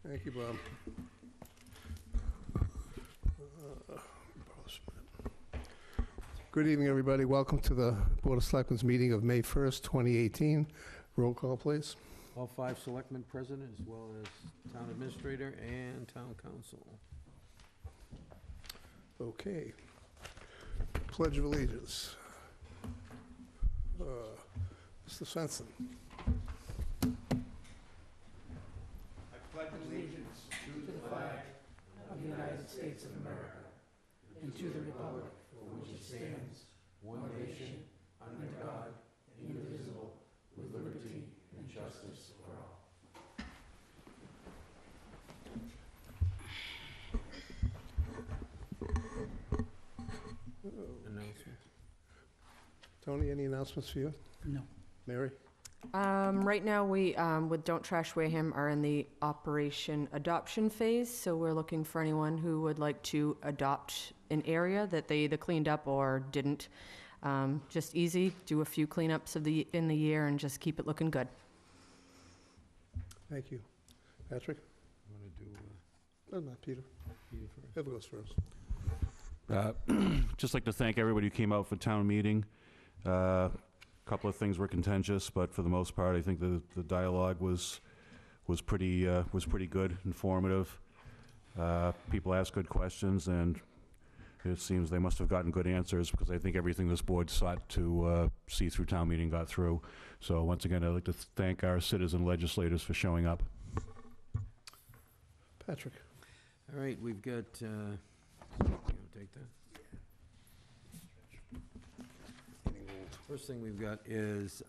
Thank you, Bob. Good evening, everybody. Welcome to the Board of Selectmen's meeting of May 1st, 2018. Roll call, please. All 5 selectmen present, as well as town administrator and town council. Okay. Pledge of Allegiance. Mr. Svensson. I pledge allegiance to the flag of the United States of America and to the republic for which it stands, one nation, under God, indivisible, with liberty and justice for all. Announcement. Tony, any announcements for you? No. Mary? Right now, we, with Don't Trash Wareham, are in the operation adoption phase, so we're looking for anyone who would like to adopt an area that they either cleaned up or didn't. Just easy, do a few cleanups in the year and just keep it looking good. Thank you. Patrick? You want to do No, not Peter. Peter first? Whoever goes first. Just like to thank everybody who came out for town meeting. A couple of things were contentious, but for the most part, I think the dialogue was pretty good, informative. People asked good questions, and it seems they must have gotten good answers, because I think everything this board sought to see through town meeting got through. So once again, I'd like to thank our citizen legislators for showing up. Patrick? All right, we've got, you want to take that? First thing we've got is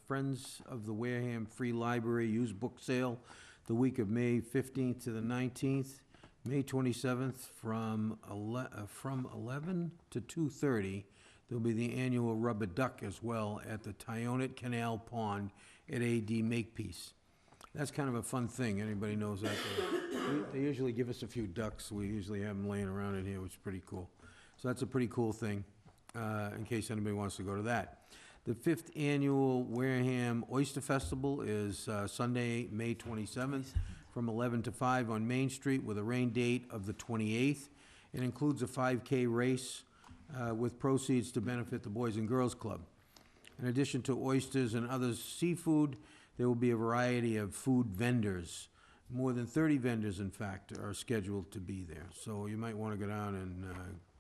Friends of the Wareham Free Library used book sale the week of May 15th to the 19th. May 27th from 11 to 2:30. There'll be the annual Rubber Duck as well at the Tyonet Canal Pond at AD Makepeace. That's kind of a fun thing. Anybody knows that? They usually give us a few ducks. We usually have them laying around in here, which is pretty cool. So that's a pretty cool thing, in case anybody wants to go to that. The 5th annual Wareham Oyster Festival is Sunday, May 27th, from 11 to 5 on Main Street, with a rain date of the 28th. It includes a 5K race with proceeds to benefit the Boys and Girls Club. In addition to oysters and other seafood, there will be a variety of food vendors. More than 30 vendors, in fact, are scheduled to be there. So you might want to go down and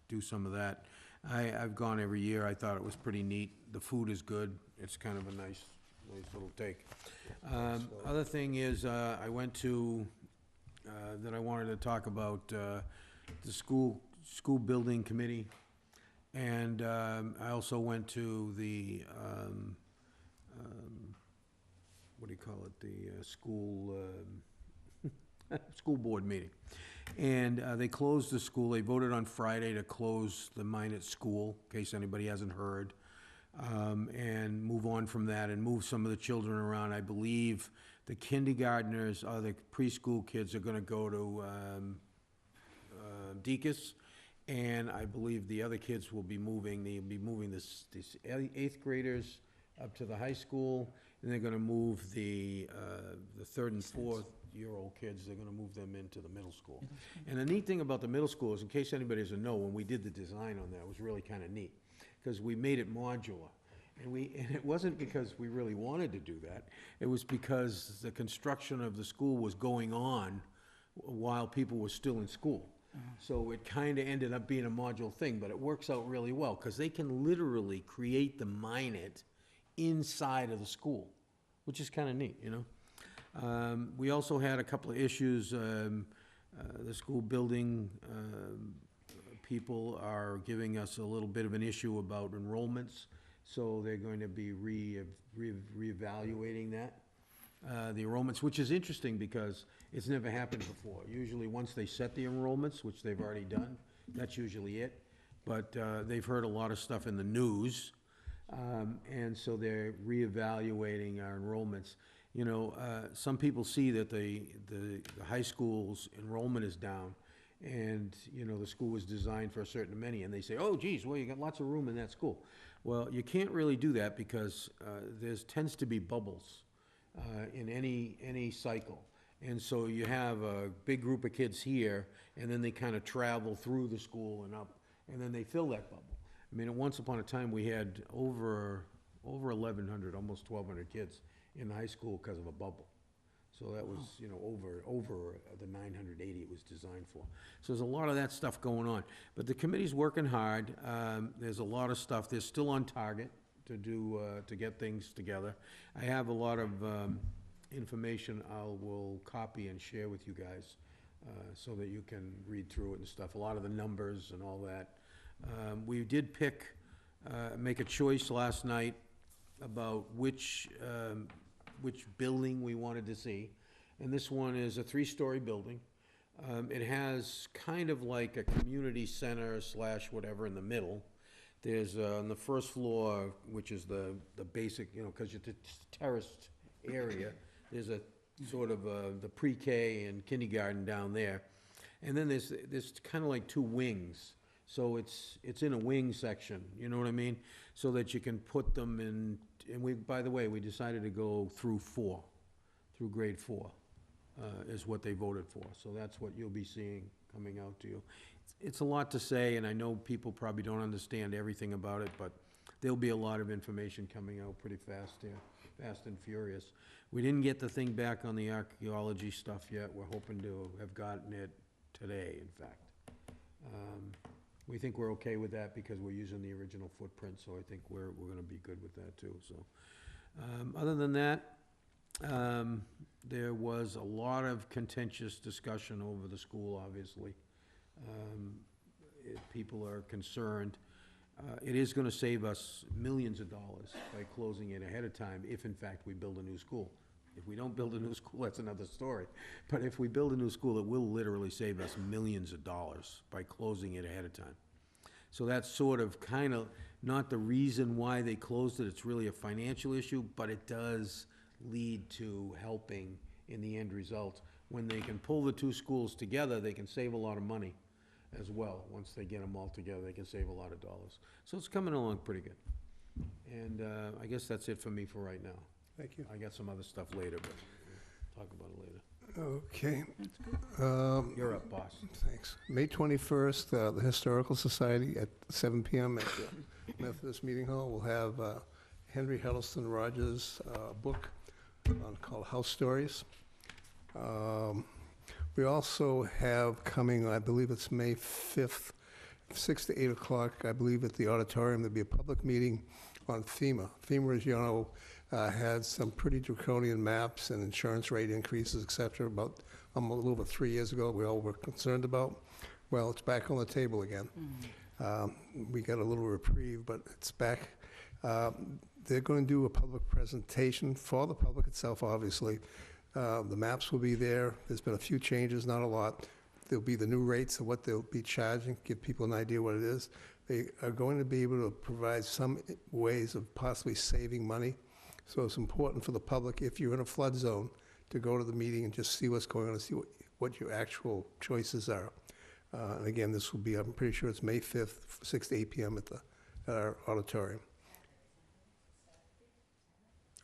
do some of that. I've gone every year. I thought it was pretty neat. The food is good. It's kind of a nice little take. Other thing is, I went to, that I wanted to talk about, the school building committee. And I also went to the, what do you call it, the school board meeting. And they closed the school. They voted on Friday to close the Minot School, in case anybody hasn't heard, and move on from that and move some of the children around. I believe the kindergartners, or the preschool kids, are going to go to Deacon's, and I believe the other kids will be moving. They'll be moving these 8th graders up to the high school, and they're going to move the 3rd and 4th-year-old kids, they're going to move them into the middle school. And the neat thing about the middle school is, in case anybody doesn't know, when we did the design on that, it was really kind of neat, because we made it modular. And it wasn't because we really wanted to do that. It was because the construction of the school was going on while people were still in school. So it kind of ended up being a modular thing, but it works out really well, because they can literally create the Minot inside of the school, which is kind of neat, you know. We also had a couple of issues. The school building people are giving us a little bit of an issue about enrollments, so they're going to be reevaluating that, the enrollments, which is interesting because it's never happened before. Usually once they set the enrollments, which they've already done, that's usually it. But they've heard a lot of stuff in the news, and so they're reevaluating our enrollments. You know, some people see that the high school's enrollment is down, and, you know, the school was designed for a certain many, and they say, oh, geez, well, you got lots of room in that school. Well, you can't really do that, because there tends to be bubbles in any cycle. And so you have a big group of kids here, and then they kind of travel through the school and up, and then they fill that bubble. I mean, once upon a time, we had over 1,100, almost 1,200 kids in the high school because of a bubble. So that was, you know, over the 980 it was designed for. So there's a lot of that stuff going on. But the committee's working hard. There's a lot of stuff. They're still on target to do, to get things together. I have a lot of information I will copy and share with you guys so that you can read through it and stuff. A lot of the numbers and all that. We did make a choice last night about which building we wanted to see. And this one is a 3-story building. It has kind of like a community center / whatever in the middle. There's on the first floor, which is the basic, you know, because it's a terraced area, there's a sort of the pre-K and kindergarten down there. And then there's kind of like 2 wings. So it's in a wing section, you know what I mean? So that you can put them in, and by the way, we decided to go through grade 4, is what they voted for. So that's what you'll be seeing coming out to you. It's a lot to say, and I know people probably don't understand everything about it, but there'll be a lot of information coming out pretty fast here, fast and furious. We didn't get the thing back on the archaeology stuff yet. We're hoping to have gotten it today, in fact. We think we're okay with that because we're using the original footprint, so I think we're gonna be good with that too, so. Other than that, there was a lot of contentious discussion over the school, obviously. People are concerned. It is gonna save us millions of dollars by closing it ahead of time, if in fact we build a new school. If we don't build a new school, that's another story. But if we build a new school, it will literally save us millions of dollars by closing it ahead of time. So that's sort of kind of not the reason why they closed it. It's really a financial issue, but it does lead to helping in the end result. When they can pull the 2 schools together, they can save a lot of money as well. Once they get them all together, they can save a lot of dollars. So it's coming along pretty good. And I guess that's it for me for right now. Thank you. I got some other stuff later, but we'll talk about it later. Okay. You're up, boss. Thanks. May 21st, the Historical Society at 7 p.m. at the Methodist Meeting Hall will have Henry Huddleston Rogers' book called House Stories. We also have coming, I believe it's May 5th, 6 to 8 o'clock, I believe at the auditorium, there'll be a public meeting on FEMA. FEMA, as you know, had some pretty draconian maps and insurance rate increases, et cetera, about a little over 3 years ago, we all were concerned about. Well, it's back on the table again. We got a little reprieve, but it's back. They're going to do a public presentation for the public itself, obviously. The maps will be there. There's been a few changes, not a lot. There'll be the new rates of what they'll be charging, give people an idea what it is. They are going to be able to provide some ways of possibly saving money. So it's important for the public, if you're in a flood zone, to go to the meeting and just see what's going on and see what your actual choices are. And again, this will be, I'm pretty sure it's May 5th, 6 to 8 p.m. at our auditorium.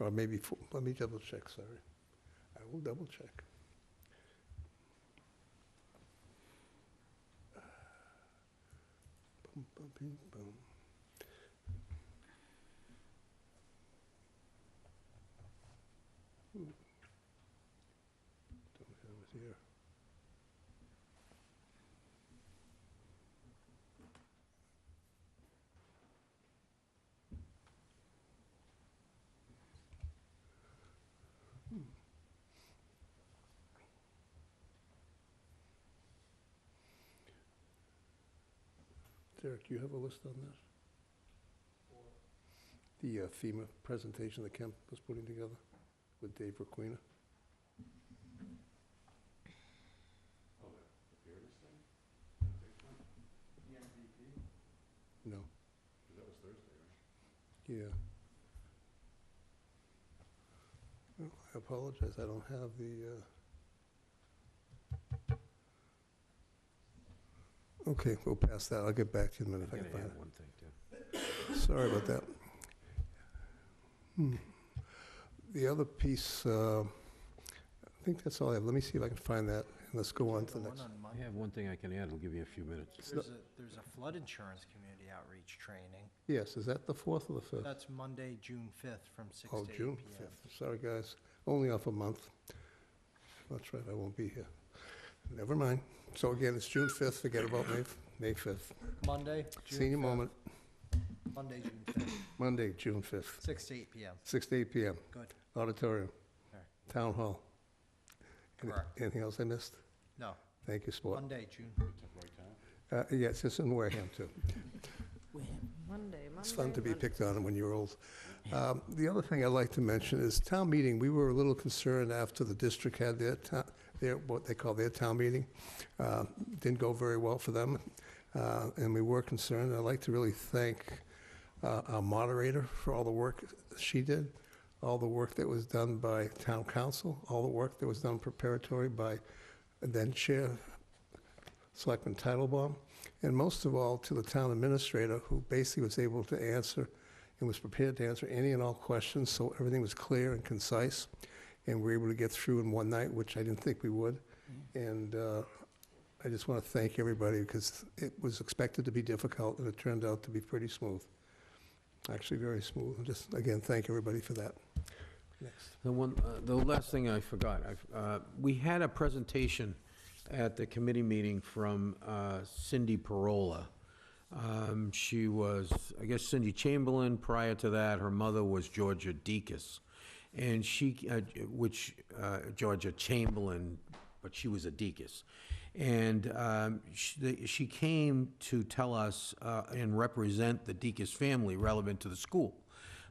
Or maybe, let me double check, sorry. I will double check. Boom, boom, boom, boom. Don't have it here. Derek, do you have a list on this? The FEMA presentation that Kemp was putting together with Dave Requena? No. That was Thursday, right? Yeah. Well, I apologize, I don't have the, Okay, we'll pass that. I'll get back to you in a minute if I I'm can gonna find add it. one thing too. Sorry about that. The other piece, think that's all I have. Let me see if I can find that, and let's go on to the The one next. on I Monday. have one thing I can add, it'll give you a few minutes. There's a flood insurance community outreach training. Yes, is that the 4th or the 5th? That's Monday, June 5th, from 6 to Oh, 8 June p.m. 5th. Sorry, guys. Only off a month. That's right, I won't be here. Never mind. So again, it's June 5th. Forget about May 5th. Monday, June Senior 5th. moment, Monday, June 5th, Monday, June 5th, 6 to 8 p.m. 6 to 8 p.m. Good. Auditorium. All right. Town Hall. Correct. Anything else I missed? No, Thank you, Sport. Monday, June. Yes, it's in Wareham, too. Monday, It's fun to be picked on when you're old. The other thing I'd like to mention is town meeting. We were a little concerned after the district had their what they call their town meeting. Didn't go very well for them, and we were concerned. I'd like to really thank our moderator for all the work she did, all the work that was done by town council, all the work that was done preparatory by then Chair Selectman Titlebaum, and most of all to the town administrator, who basically was able to answer and was prepared to answer any and all questions, so everything was clear and concise, and we were able to get through in one night, which I didn't think we would. And I just want to thank everybody, because it was expected to be difficult, and it turned out to be pretty smooth. Actually, very smooth. And just, again, thank everybody for that. Next. The last thing I forgot, we had a presentation at the committee meeting from Cindy Parola. She was, I guess, Cindy Chamberlain. Prior to that, her mother was Georgia Deaconess. And Georgia Chamberlain, but she was a deaconess. And she came to tell us and represent the Deaconess family relevant to the school,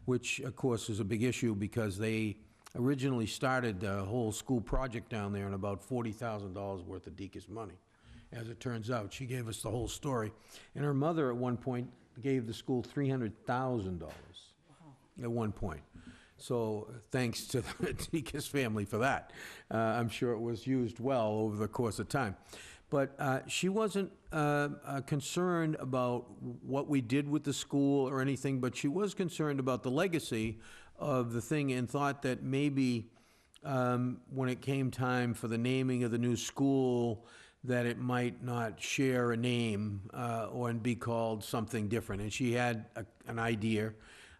which, of course, is a big issue because they originally started the whole school project down there in about $40,000 worth of Deaconess money. As it turns out, she gave us the whole story. And her mother, at one point, gave the school $300,000 at one point. So thanks to the Deaconess family for that. I'm sure it was used well over the course of time. But she wasn't concerned about what we did with the school or anything, but she was concerned about the legacy of the thing and thought that maybe when it came time for the naming of the new school, that it might not share a name or be called something different. And she had an idea.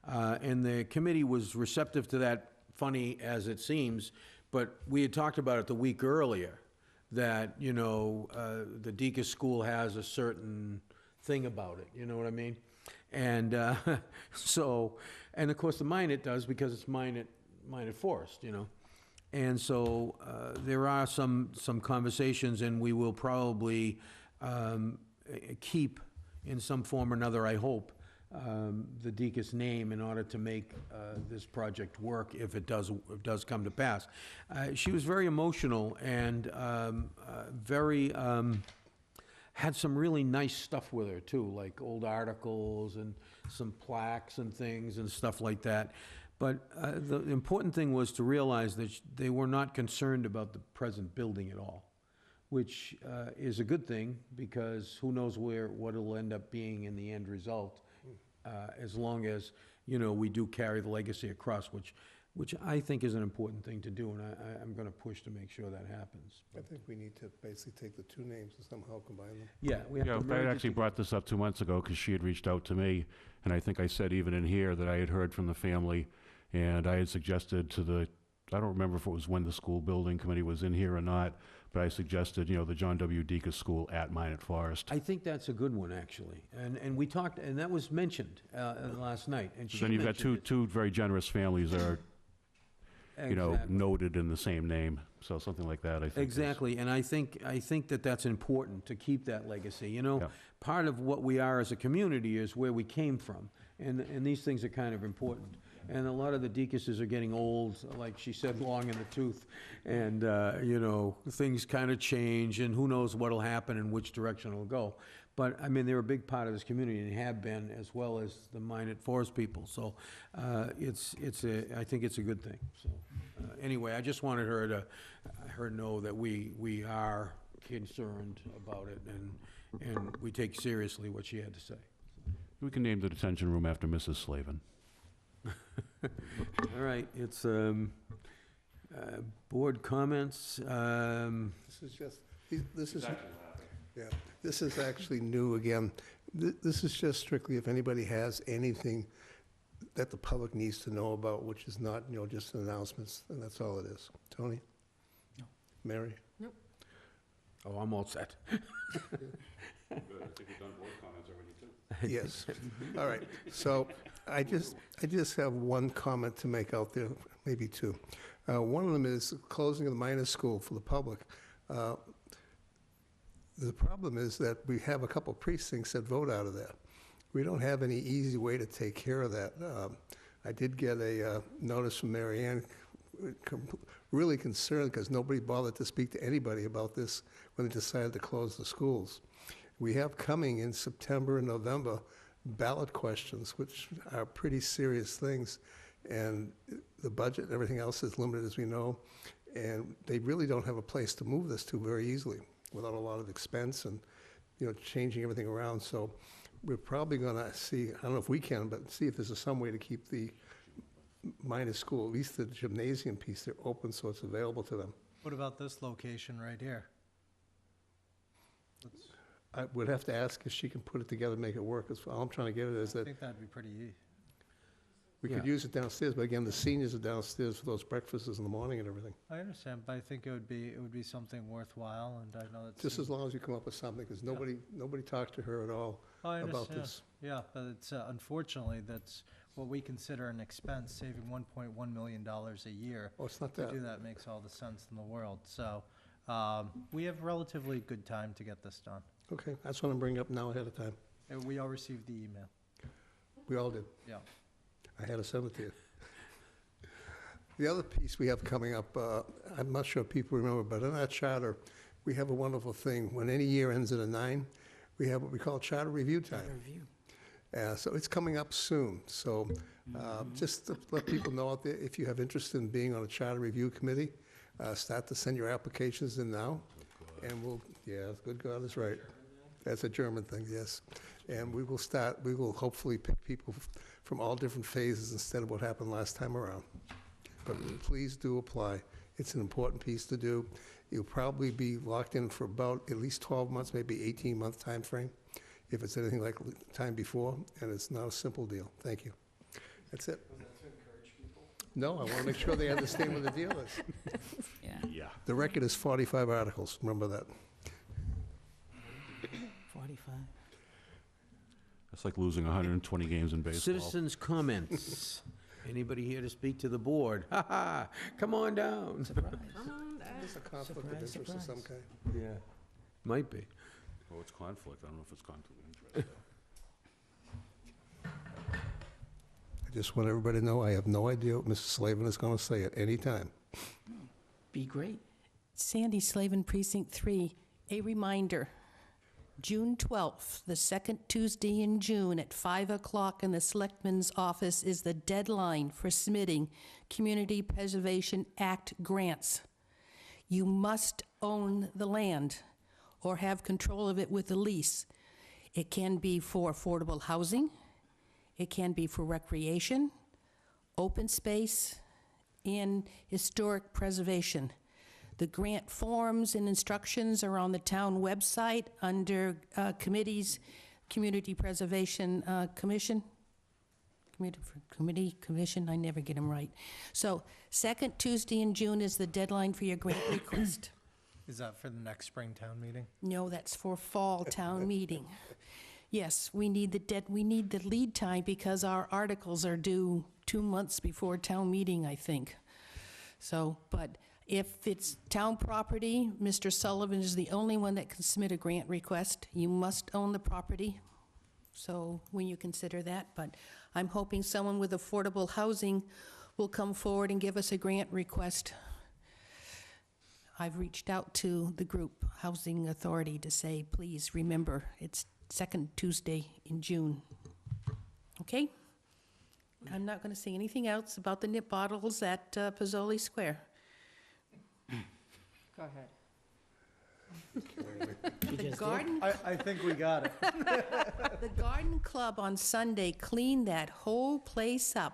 And the committee was receptive to that, funny as it seems, but we had talked about it the week earlier, that, you know, the Deaconess School has a certain thing about it, you know what I mean? And so, and of course the Minot does, because it's Minot Forest, you know? And so there are some conversations, and we will probably keep, in some form or another, I hope, the Deaconess name in order to make this project work if it does come to pass. She was very emotional and had some really nice stuff with her too, like old articles and some plaques and things and stuff like that. But the important thing was to realize that they were not concerned about the present building at all, which is a good thing, because who knows what it'll end up being in the end result. As long as, you know, we do carry the legacy across, which I think is an important thing to do, and I'm going to push to make sure that happens. I think we need to basically take the two names and somehow combine them. Yeah, we have Yeah, to I merge it actually together. brought this up 2 months ago because she had reached out to me, and I think I said even in here that I had heard from the family, and I had suggested to I don't remember if it was when the school building committee was in here or not, but I suggested, you know, the John W. Deaconess School at Minot Forest. I think that's a good one, actually. And we talked, and that was mentioned last night, and she Then you've got mentioned it. two very generous families that are, you know, Exactly. noted in the same name, so something like that, I think. is- Exactly, and I think that that's important, to keep that legacy. You know, Yeah. part of what we are as a community is where we came from, and these things are kind of important. And a lot of the deaconesses are getting old, like she said, long in the tooth, and, you know, things kind of change, and who knows what'll happen and which direction it'll go. But, I mean, they're a big part of this community, and have been, as well as the Minot Forest people. So I think it's a good thing. So anyway, I just wanted her to know that we are concerned about it, and we take seriously what she had to say. We can name the detention room after Mrs. Slavin. All right, it's, Board comments, This is just, this is, yeah, this is actually new again. This is just strictly if anybody has anything that the public needs to know about, which is not, just announcements, and that's all it is. Tony? No. Mary? oh, I'm all set. Good, I think we've done board comments already, too. Yes. All right. So I just have one comment to make out there, maybe two. One of them is closing of the minor school for the public. The problem is that we have a couple precincts that vote out of there. We don't have any easy way to take care of that. I did get a notice from Mary Ann, really concerned because nobody bothered to speak to anybody about this when they decided to close the schools. We have coming in September and November ballot questions, which are pretty serious things, and the budget and everything else is limited, as we know, and they really don't have a place to move this to very easily without a lot of expense and, changing everything around. So we're probably going to see, I don't know if we can, but see if there's some way to keep the minor school, at least the gymnasium piece, they're open so it's available to them. What about this location right here? I would have to ask if she can put it together and make it work. All I'm trying to get at is I that think that'd be pretty easy. we could Yeah. use it downstairs, but again, the seniors are downstairs for those breakfasts in the morning and everything. I understand, but I think it would be something worthwhile, and I know that's. Just as long as you come up with something, because nobody talked to her at all I about understand. this. Yeah, but it's, unfortunately, that's what we consider an expense, saving $1.1 million a year. Oh, it's not To that. do that makes all the sense in the world, so, we have relatively good time to get this done. Okay, that's what I'm bringing up now ahead of time. And we all received the email, We all did. yeah. I had to send it to you. The other piece we have coming up, I'm not sure if people remember, but in our charter, we have a wonderful thing. When any year ends at a 9, we have what we call charter review time. So it's coming up soon. So just to let people know out there, if you have interest in being on a charter review committee, start to send your applications in now. And good God is right. That's a German thing, yes. And we will hopefully pick people from all different phases instead of what happened last time around. But please do apply. It's an important piece to do. You'll probably be locked in for about at least 12 months, maybe 18-month time frame, if it's anything like the time before, and it's not a simple deal. Thank you. That's it. No, I want to make sure they understand what the deal is. Yeah. The record is 45 articles, remember that. 45. It's like losing 120 games in baseball. Citizens' comments. Anybody here to speak to the board? Ha ha, come on down. Surprise. Is this a conflict of Surprise, interest of some surprise. kind? Yeah, might be. Oh, it's conflict. I don't know if it's conflict of interest. I just want everybody to know I have no idea what Mrs. Slavin is going to say at any time. Be great. Sandy Slavin, Precinct 3. A reminder, June 12th, the second Tuesday in June at 5 o'clock in the Selectmen's office is the deadline for submitting Community Preservation Act grants. You must own the land or have control of it with a lease. It can be for affordable housing, it can be for recreation, open space, and historic preservation. The grant forms and instructions are on the town website under committees, Community Preservation Commission. Commission, I never get them right. So, second Tuesday in June is the deadline for your grant request. Is that for the next Springtown meeting? No, that's for fall town meeting. Yes, we need the lead time because our articles are due 2 months before town meeting, I think. So, but if it's town property, Mr. Sullivan is the only one that can submit a grant request. You must own the property, so when you consider that. But I'm hoping someone with affordable housing will come forward and give us a grant request. I've reached out to the group Housing Authority to say, please remember, it's second Tuesday in June. Okay? I'm not going to say anything else about the nip bottles at Pizzoli Square. Go ahead. You The just did. garden, I think we got it. the garden club on Sunday cleaned that whole place up.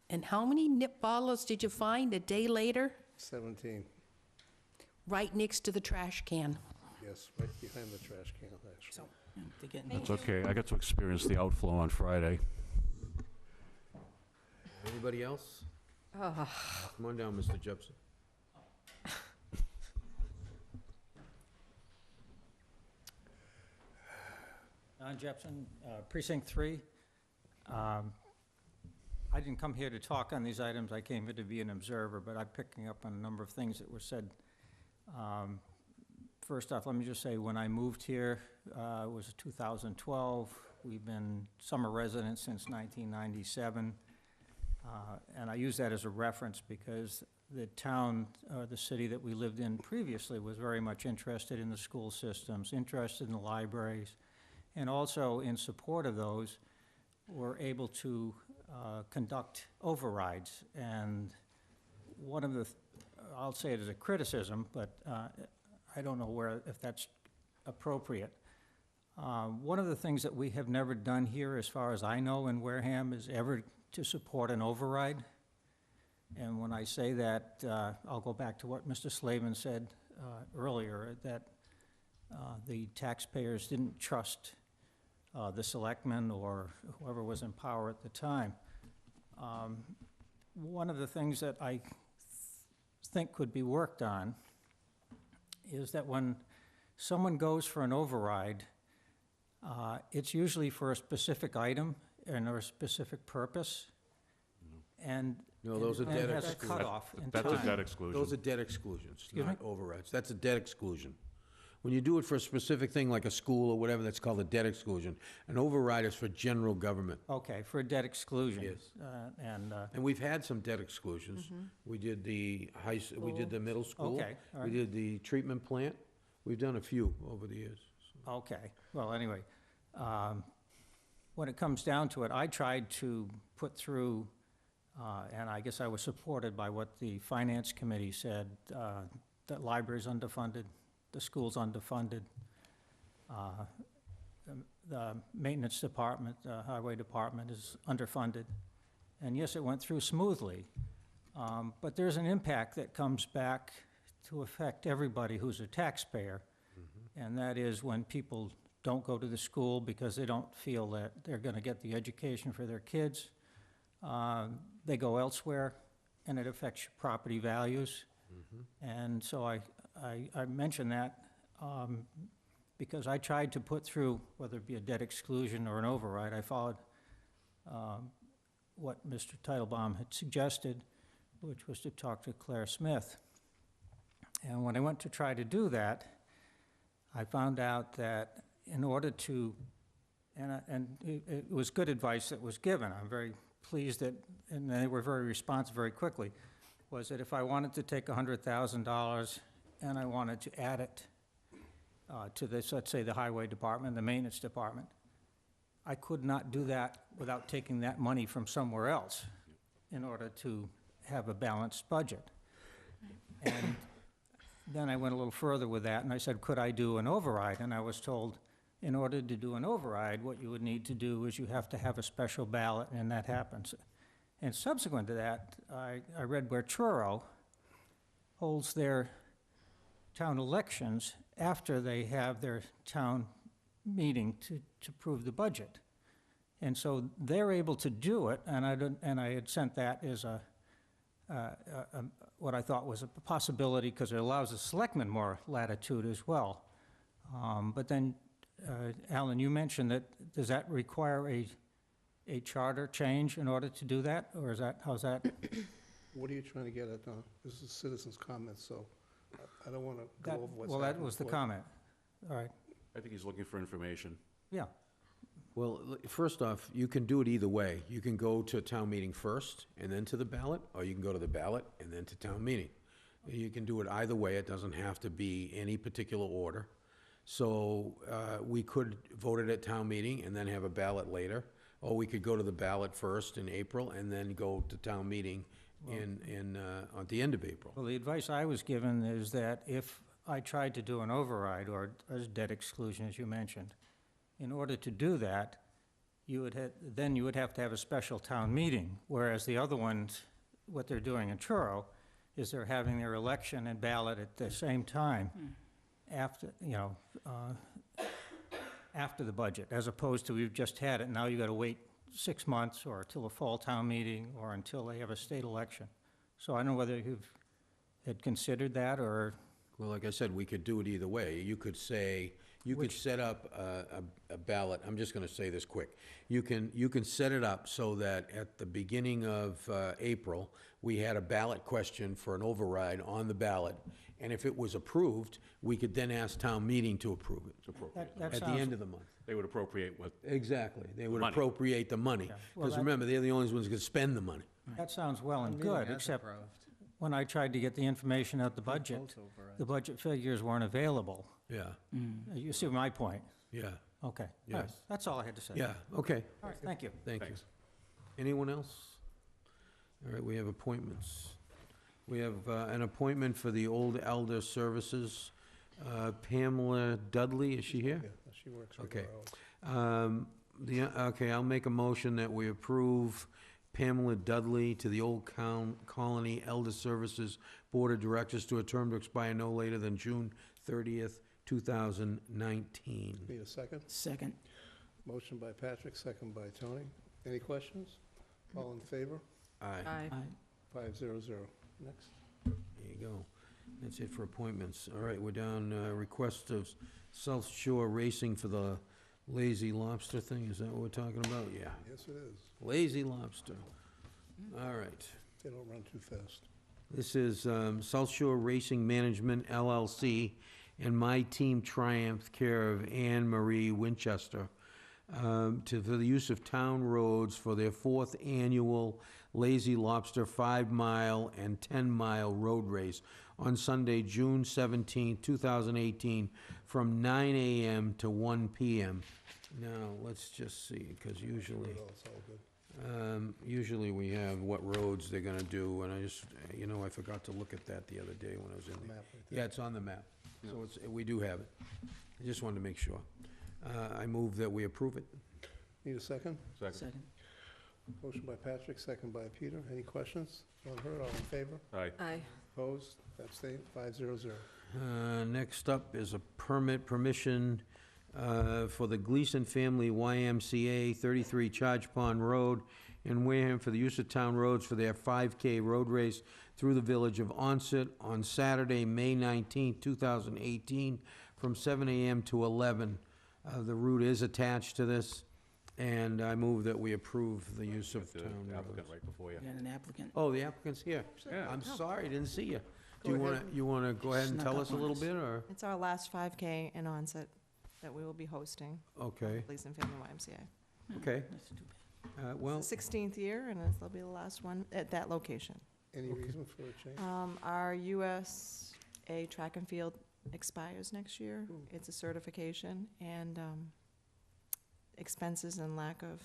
And how many nip bottles did you find a day later? 17, right next to the trash can. yes, right behind the trash can, actually. So, To get That's okay. I got to experience the outflow on Friday. Anybody else? Come on down, Mr. Jepson. Don Jepson, Precinct 3. I didn't come here to talk on these items, I came here to be an observer, but I'm picking up on a number of things that were said. First off, let me just say, when I moved here, it was 2012. We've been summer residents since 1997. And I use that as a reference because the town, or the city that we lived in previously was very much interested in the school systems, interested in the libraries, and also in support of those, were able to conduct overrides. And one of the, I'll say it as a criticism, but I don't know if that's appropriate. One of the things that we have never done here, as far as I know, in Wareham, is ever to support an override. And when I say that, I'll go back to what Mr. Slavin said earlier, that the taxpayers didn't trust the selectmen or whoever was in power at the time. One of the things that I think could be worked on is that when someone goes for an override, it's usually for a specific item and or a specific purpose. And No, those are and debt it has a exclusions. cutoff in That's a time. debt exclusion. Those are debt exclusions, Excuse not overrides. That's a debt exclusion. When you do it for a specific thing like a school or whatever, that's called a debt exclusion. An override is for general government. Okay, for a debt exclusion. Yes. And And we've had some debt exclusions. We did the we did the middle school. Okay, all We right. did the treatment plant. We've done a few over the years. Okay, well, anyway, when it comes down to it, I tried to put through, and I guess I was supported by what the Finance Committee said, that library's underfunded, the school's underfunded, the maintenance department, the highway department is underfunded. And yes, it went through smoothly, but there's an impact that comes back to affect everybody who's a taxpayer. And that is when people don't go to the school because they don't feel that they're gonna get the education for their kids. They go elsewhere, and it affects your property values. And so I mention that because I tried to put through, whether it be a debt exclusion or an override, I followed what Mr. Titlebaum had suggested, which was to talk to Claire Smith. And when I went to try to do that, I found out that in order to, and it was good advice that was given, I'm very pleased that, and they were very responsive very quickly, was that if I wanted to take $100,000 and I wanted to add it to this, let's say the highway department, the maintenance department, I could not do that without taking that money from somewhere else in order to have a balanced budget. And then I went a little further with that, and I said, could I do an override? And I was told, in order to do an override, what you would need to do is you have to have a special ballot, and that happens. And subsequent to that, I read where Truro holds their town elections after they have their town meeting to prove the budget. And so they're able to do it, and I had sent that as what I thought was a possibility, because it allows the selectmen more latitude as well. But then, Alan, you mentioned that, does that require a charter change in order to do that, or is that, how's that? What are you trying to get at, Don? This is citizens' comments, so I don't want to go over what's Well, that happened was the before. comment. All right, I think he's looking for information. yeah. Well, first off, you can do it either way. You can go to town meeting first and then to the ballot, or you can go to the ballot and then to town meeting. You can do it either way. It doesn't have to be any particular order. So we could vote it at town meeting and then have a ballot later, or we could go to the ballot first in April and then go to town meeting at the end of April. Well, the advice I was given is that if I tried to do an override or a debt exclusion, as you mentioned, in order to do that, you would have to have a special town meeting, whereas the other ones, what they're doing in Truro, is they're having their election and ballot at the same time after, after the budget, as opposed to we've just had it, now you gotta wait 6 months or till the fall town meeting or until they have a state election. So I don't know whether you've had considered that or, Well, like I said, we could do it either way. You could say, you could set up a ballot, I'm just gonna say this quick. You can set it up so that at the beginning of April, we had a ballot question for an override on the ballot, and if it was approved, we could then ask town meeting to approve it that at the sounds, end of the month. They would appropriate what, Exactly, they would Money. appropriate the money. Well, Because that- remember, they're the only ones who can spend the money. that sounds well and Meeting good, has except approved. when I tried to get the information out the budget, Both overrides. the budget figures weren't available. Yeah, You see my point? yeah, Okay. All right. Yes. That's all I had to say. yeah, okay, All right, thank you. thank you. Thanks. Anyone else? All right, we have appointments. We have an appointment for the Old Elder Services. Pamela Dudley, is she here? Yeah, she works Okay. regular hours. Okay, I'll make a motion that we approve Pamela Dudley to the Old Colony Elder Services Board of Directors to a term to expire no later than June 30th, 2019. Need a second? Second. Motion by Patrick, second by Tony. Any questions? All in favor? Aye, Aye. 500. Next. there you go. That's it for appointments. All right, we're down, request of South Shore Racing for the Lazy Lobster thing. Is that what we're talking about? Yeah. Yes, it is. Lazy Lobster. All right. They don't run too fast. This is South Shore Racing Management LLC and My Team Triumph, care of Anne Marie Winchester, for the use of town roads for their 4th annual Lazy Lobster 5-mile and 10-mile road race on Sunday, June 17, 2018, from 9 a.m. to 1 p.m. Now, let's just see, because usually... Oh, it's all good. Usually we have what roads they're gonna do, and I just, I forgot to look at that the other day when I was in The there. map right there. Yeah, it's on the map, so it's, we do have it. I just wanted to make sure. I move that we approve it. Need a second? second? Second. Motion by Patrick, second by Peter. Any questions? None heard, all in favor? Aye. Aye. Opposed? Abstained? 500. Next up is a permission for the Gleason Family YMCA, 33 Charge Pond Road in Wareham for the use of town roads for their 5K road race through the village of Onset on Saturday, May 19, 2018, from 7 a.m. to 11. The route is attached to this, and I move that we approve the use of The town applicant roads. right before you. Got an applicant. Oh, the applicant's here. Yeah. I'm sorry, didn't see you. Go Do you ahead. wanna go ahead and Snuck tell up us a on little us. bit, or? It's our last 5K in Onset that we will be hosting, Okay, Gleason Family YMCA. okay. That's too bad. Well, It's the 16th year, and it'll be the last one at that location. Any reason for a change? Our USA track and field expires next year. Ooh. It's a certification, and expenses and lack of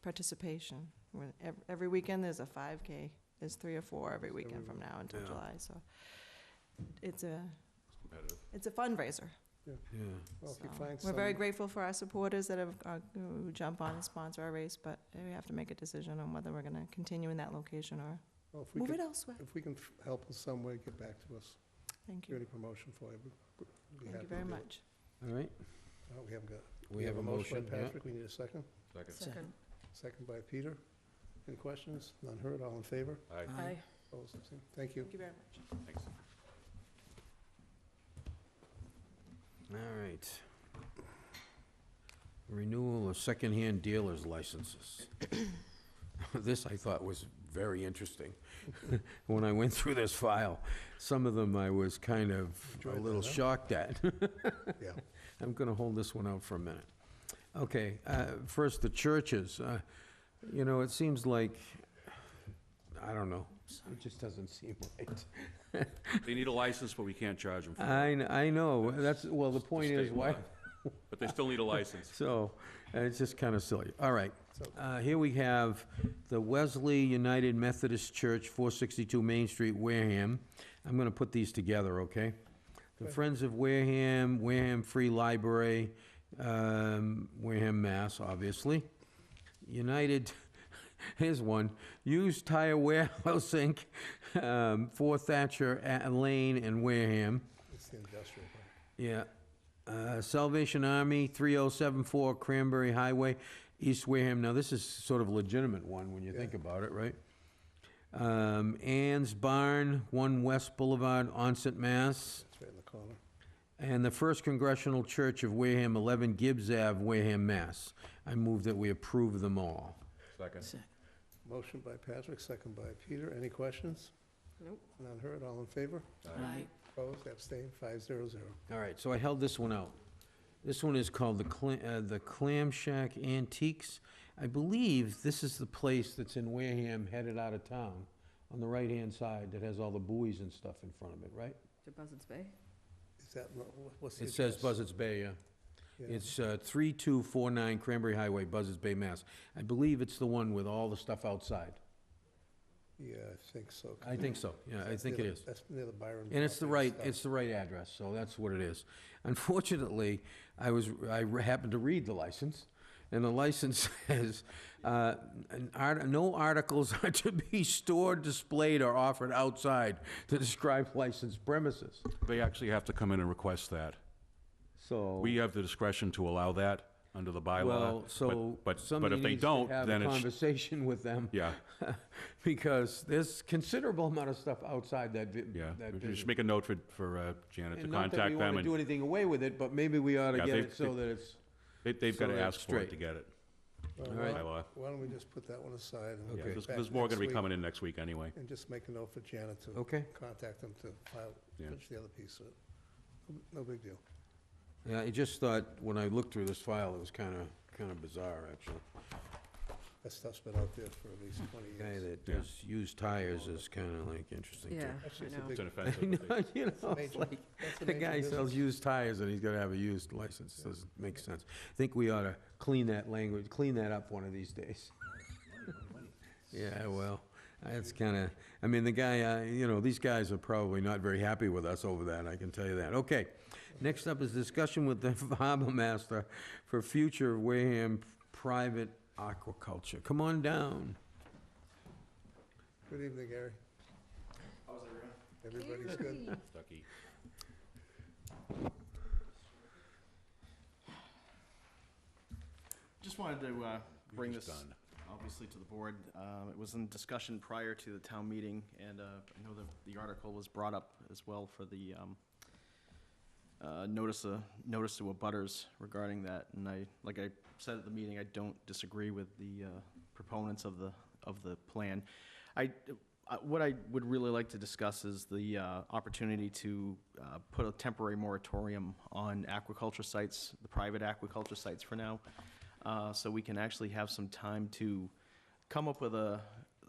participation. Every weekend, there's a 5K. There's 3 or 4 every weekend from now until Yeah. July, so it's a Competitive. fundraiser. yeah. Well, if you So, find We're very some- grateful for our supporters that have, who jump on and sponsor our race, but we have to make a decision on whether we're gonna continue in that location or Well, if we move it could, elsewhere. if we can help in some way, get back to us. Thank Do you. any promotion for you. We'd be Thank happy you to very do it. much. All right, We haven't got. we have a motion, by yeah. Patrick, we need a second. Second. Second. Second by Peter. Any questions? None heard, all in favor? Aye. Aye. Opposed, abstained? Thank you. Thank you very much. Thanks. All right. Renewal of secondhand dealers licenses. This I thought was very interesting. When I went through this file, some of them I was kind of a Enjoyed little that, huh? shocked at. Yeah. I'm gonna hold this one out for a minute. Okay, first, the churches. It seems like, I don't know, it just doesn't seem right. They need a license, but we can't charge them for it. I know, well, the point is, state why? law. But they still need a license. So, it's just kind of silly. All right, So- here we have the Wesley United Methodist Church, 462 Main Street, Wareham. I'm gonna put these together, okay? The Okay. Friends of Wareham, Wareham Free Library, Wareham, Mass., obviously. United Here's one. Used Tire Warehouse, Inc., 4 Thatcher Lane in Wareham. It's the industrial part. Yeah. Salvation Army, 3074 Cranberry Highway, East Wareham. Now, this is sort of a legitimate one when you think about it, right? Ann's Barn, 1 West Boulevard, Onset, Mass. It's right in the corner. And the First Congressional Church of Wareham, 11 Gibbs Ave, Wareham, Mass. I move that we approve them all. Second. Motion by Patrick, second by Peter. Any questions? Nope. None heard, all in favor? Aye. Opposed, abstained, 500. All right, so I held this one out. This one is called the Clam Shack Antiques. I believe this is the place that's in Wareham, headed out of town, on the right-hand side, that has all the buoys and stuff in front of it, right? To Buzzards Bay? Is that, what's the It says address? Buzzards Bay, yeah. Yeah. It's 3249 Cranberry Highway, Buzzards Bay, Mass. I believe it's the one with all the stuff outside. Yeah, I think so. I think so, yeah, I That's think near it the- is. That's near the Byron. And it's the property right, stuff. it's the right address, so that's what it is. Unfortunately, I happened to read the license, and the license says, no articles are to be stored, displayed, or offered outside to describe licensed premises. They actually have to come in and request that. So. We have the discretion to allow that under the bylaw. Well, so but somebody if they needs to don't, have then a it's, conversation with them, yeah, because there's considerable amount of stuff outside that yeah. that We should business. just make a note for Janet to And not that we contact them, want to and do anything away with it, but maybe we ought to Yeah, get they- it so that it's, they've so got to that's ask for it to straight. get it. Well, all right. Bylaw. Why don't we just put that one aside? And we'll Yeah, get there's back there's more next going to be week coming in next week anyway. And just make a note for Janet to Okay. contact them to file, Yeah. finish the other piece of it. No big deal. Yeah, I just thought, when I looked through this file, it was kind of bizarre, actually. That stuff's been out there for at least 20 Guy years. that Yeah. does used tires is kind of like interesting, too. Yeah, Actually, I it's a know. big- It's an I offensive. know, but you That's a know, major- it's like, that's a the major guy sells business. used tires and he's gotta have a used license, doesn't make sense. I think we ought to clean that up one of these days. Yeah, well, that's kinda, I mean, the guy, these guys are probably not very happy with us over that, I can tell you that. Okay, next up is discussion with the harbor master for future Wareham private aquaculture. Come on down. Good evening, Gary. How's everyone? Everybody's good? Stucky. Just wanted to bring this, Done. obviously, to the board. It was in discussion prior to the town meeting, and I know that the article was brought up as well for the notice to abutters regarding that. And like I said at the meeting, I don't disagree with the proponents of the plan. What I would really like to discuss is the opportunity to put a temporary moratorium on aquaculture sites, the private aquaculture sites for now, so we can actually have some time to come up with a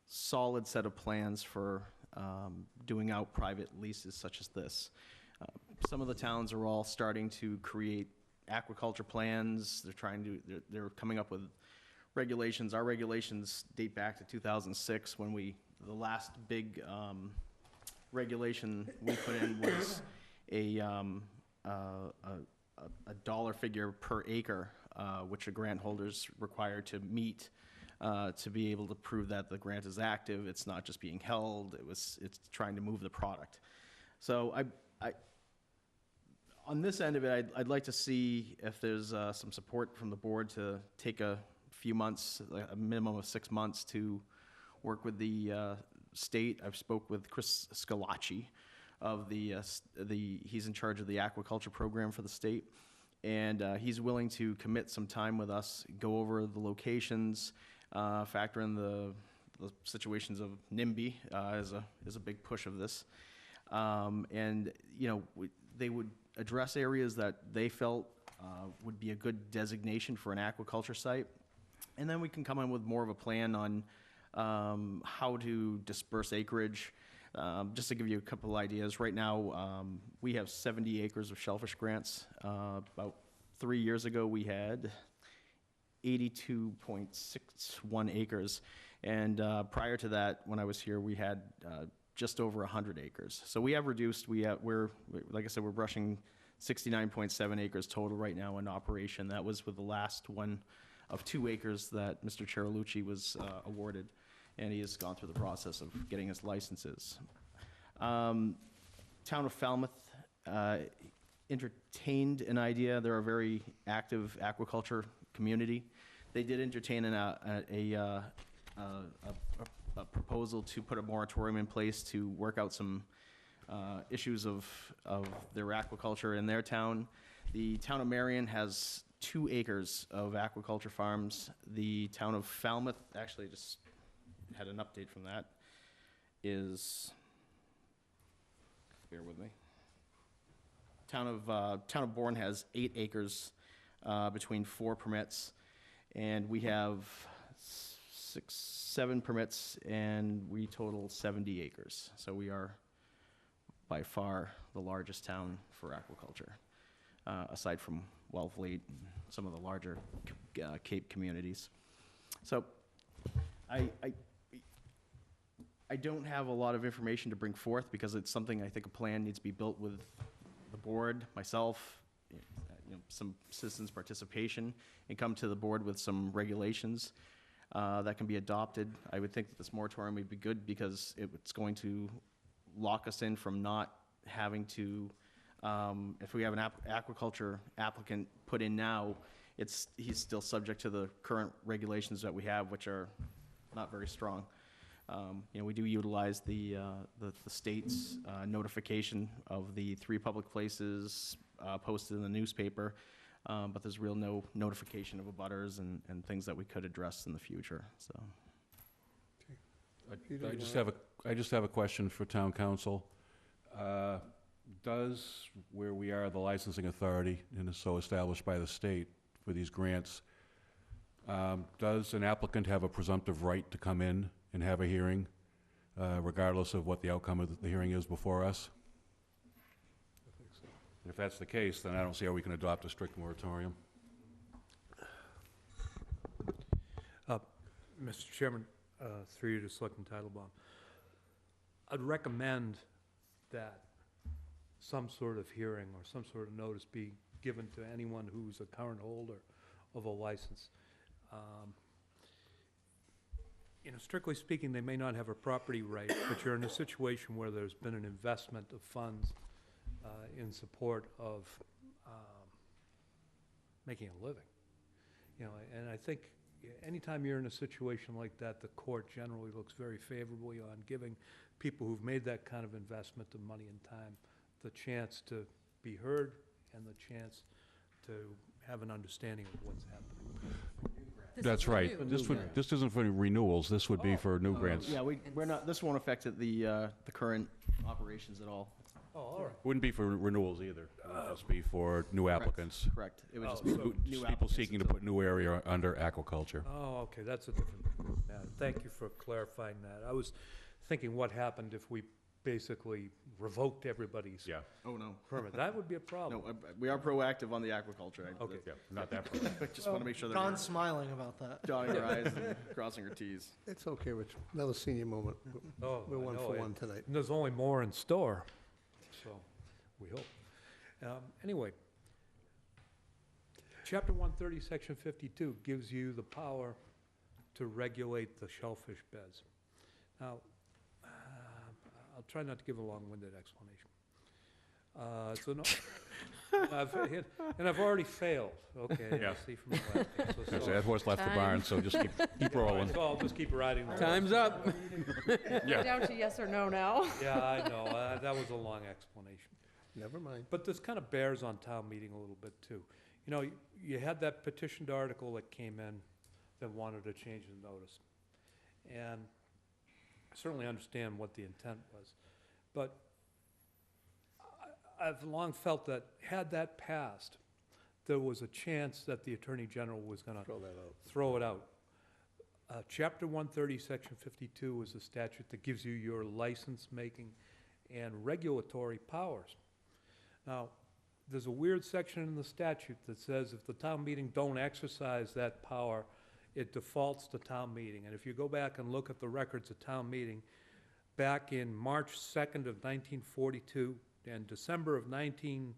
solid set of plans for doing out private leases such as this. Some of the towns are all starting to create aquaculture plans. They're coming up with regulations. Our regulations date back to 2006 when the last big regulation we put in was a dollar figure per acre, which a grant holder's required to meet to be able to prove that the grant is active. It's not just being held. It's trying to move the product. So on this end of it, I'd like to see if there's some support from the board to take a few months, a minimum of 6 months, to work with the state. I've spoke with Chris Scalacci of he's in charge of the aquaculture program for the state, and he's willing to commit some time with us, go over the locations, factor in the situations of NIMBY as a big push of this, and they would address areas that they felt would be a good designation for an aquaculture site, and then we can come in with more of a plan on how to disperse acreage. Just to give you a couple ideas, right now we have 70 acres of shellfish grants. About 3 years ago we had 82.61 acres, and prior to that, when I was here, we had just over 100 acres. So we have reduced. We're like I said, we're brushing 69.7 acres total right now in operation. That was with the last one of 2 acres that Mr. Cherilucci was awarded, and he has gone through the process of getting his licenses. Town of Falmouth entertained an idea. They're a very active aquaculture community. They did entertain a proposal to put a moratorium in place to work out some issues of their aquaculture in their town. The town of Marion has 2 acres of aquaculture farms. The town of Falmouth, actually just had an update from that, is, bear with me. Town of Bourne has 8 acres between 4 permits, and we have 7 permits, and we total 70 acres. So we are by far the largest town for aquaculture, aside from Wellfleet and some of the larger Cape communities. So I don't have a lot of information to bring forth because it's something I think a plan needs to be built with the board, myself, some citizens' participation, and come to the board with some regulations that can be adopted. I would think that this moratorium would be good because it's going to lock us in from not having to, if we have an aquaculture applicant put in now, he's still subject to the current regulations that we have, which are not very strong. We do utilize the state's notification of the 3 public places posted in the newspaper, but there's no notification of abutters and things that we could address in the future, so. I just have a question for town council. Does, where we are the licensing authority and is so established by the state for these grants, does an applicant have a presumptive right to come in and have a hearing, regardless of what the outcome of the hearing is before us? I think so. If that's the case, then I don't see how we can adopt a strict moratorium. Mr. Chairman, through you to Selectman Titlebaum, I'd recommend that some sort of hearing or some sort of notice be given to anyone who's a current holder of a license. Strictly speaking, they may not have a property right, but you're in a situation where there's been an investment of funds in support of making a living. And I think anytime you're in a situation like that, the court generally looks very favorably on giving people who've made that kind of investment of money and time the chance to be heard and the chance to have an understanding of what's happening. That's right. This isn't for renewals. This would be for new grants. Yeah, we're not, this won't affect the current operations at all. Oh, all right. Wouldn't be for renewals either. It would just be for new applicants. Correct. It would just Oh, be so new Just people applicants seeking to until- put new area under aquaculture. Oh, okay, that's a different matter. Thank you for clarifying that. I was thinking what happened if we basically revoked everybody's Yeah. Oh, no. permit. That would be a problem. No, we are proactive on the aquaculture. Okay. Yeah, not that. Just want to make sure that Don's we're smiling about that. dotting our i's and crossing our t's. It's okay, Rich. Another senior moment. Oh, We're I one know for it. one tonight. And there's only more in store, so we hope. Anyway, Chapter 130, Section 52 gives you the power to regulate the shellfish beds. Now, I'll try not to give a long-winded explanation. And I've already failed, okay? Yeah. See from the left. That's it. That horse left the barn, so just keep rolling. So I'll just keep riding. the horse. Time's up. We're down to yes or no now. Yeah, I know, that was a long explanation. Never mind. But this kind of bears on town meeting a little bit, too. You had that petitioned article that came in that wanted to change the notice. And I certainly understand what the intent was. But I've long felt that had that passed, there was a chance that the Attorney General was going to Throw that out. throw it out. Chapter 130, Section 52 is a statute that gives you your license-making and regulatory powers. Now, there's a weird section in the statute that says if the town meeting don't exercise that power, it defaults to town meeting. And if you go back and look at the records of town meeting, back in March 2nd of 1942 and December of 16th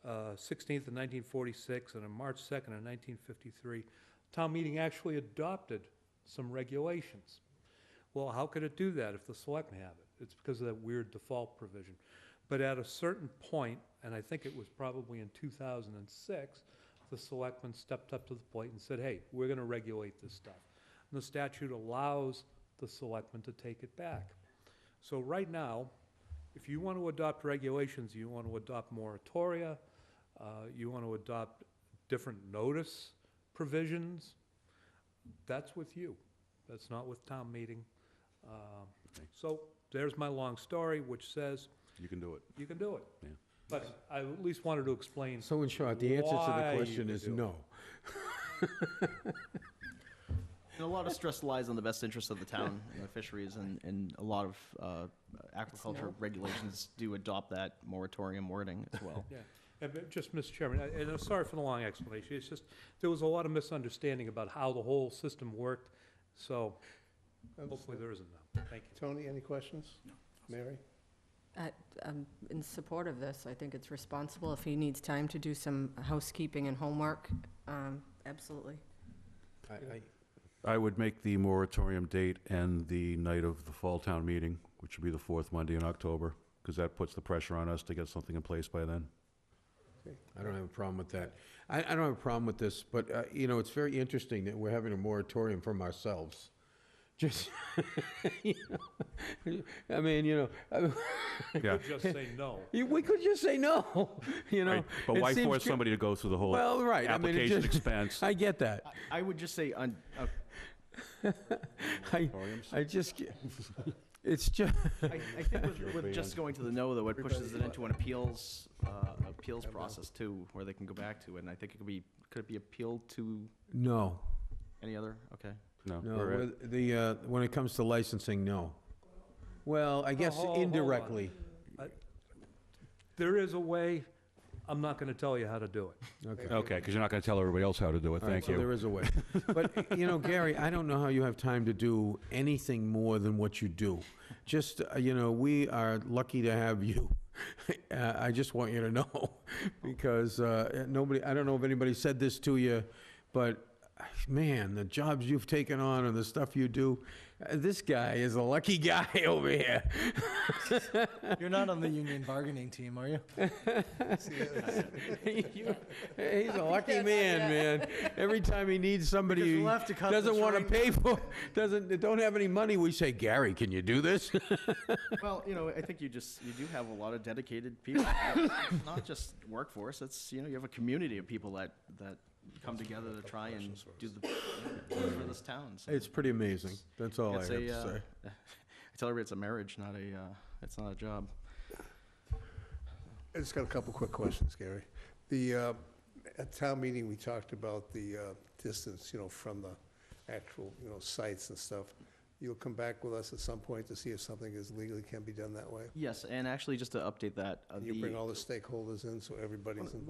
of 1946 and on March 2nd of 1953, town meeting actually adopted some regulations. Well, how could it do that if the selectmen have it? It's because of that weird default provision. But at a certain point, and I think it was probably in 2006, the selectmen stepped up to the plate and said, hey, we're going to regulate this stuff. And the statute allows the selectmen to take it back. So right now, if you want to adopt regulations, you want to adopt moratoria, you want to adopt different notice provisions, that's with you. That's not with town meeting. So there's my long story, which says You can do it. you can do it. Yeah. But I at least wanted to explain. So in short, the answer to why the you question would is do it. no. And a lot of stress lies on the best interest of the town and the fisheries, and a lot of aquaculture no. regulations do adopt that moratorium wording as well. Yeah, but just, Mr. Chairman, and I'm sorry for the long explanation, it's just, there was a lot of misunderstanding about how the whole system worked, so hopefully there isn't now. Thank you. Tony, any questions? No. Mary? I'm in support of this. I think it's responsible. If he needs time to do some housekeeping and homework, absolutely. I would make the moratorium date and the night of the fall town meeting, which would be the fourth Monday in October, because that puts the pressure on us to get something in place by then. I don't have a problem with that. I don't have a problem with this, but, it's very interesting that we're having a moratorium from ourselves. Just, I mean, Yeah. Just say no. we could just say no, Right, but It why seems force somebody to go through the whole Well, right, I mean, it application just, expense? I get that. I would just say, I just, it's just, I think with just going to the no, though, it pushes it into an appeals process too, where they can go back to it, and I think could it be appealed to no, any other? Okay. No. no, we're at- when it comes to licensing, no. Well, I guess hold on. indirectly. There is a way, I'm not gonna tell you how to do it. Okay. Okay, because you're not going to tell everybody else how to do it. All right, Thank so you. there is a way. But, Gary, I don't know how you have time to do anything more than what you do. Just, we are lucky to have you. I just want you to know, because I don't know if anybody said this to you, but, man, the jobs you've taken on and the stuff you do, this guy is a lucky guy over here. You're not on the union bargaining team, are you? He's a lucky man. Every time he needs somebody Because he we'll have to cut doesn't this want to right pay for, don't have any money, we say, Gary, can you do this? Well, I think you do have a lot of dedicated people. It's not just workforce. It's you have a community of people that come together to try and do the for this town. So It's pretty amazing. That's all I have it's to say. I tell everybody it's a marriage, it's not a job. I just got a couple quick questions, Gary. At town meeting, we talked about the distance, from the actual, sites and stuff. You'll come back with us at some point to see if something is legally can be done that way? Yes, and actually, just to update that, You bring all the stakeholders in, so everybody's involved?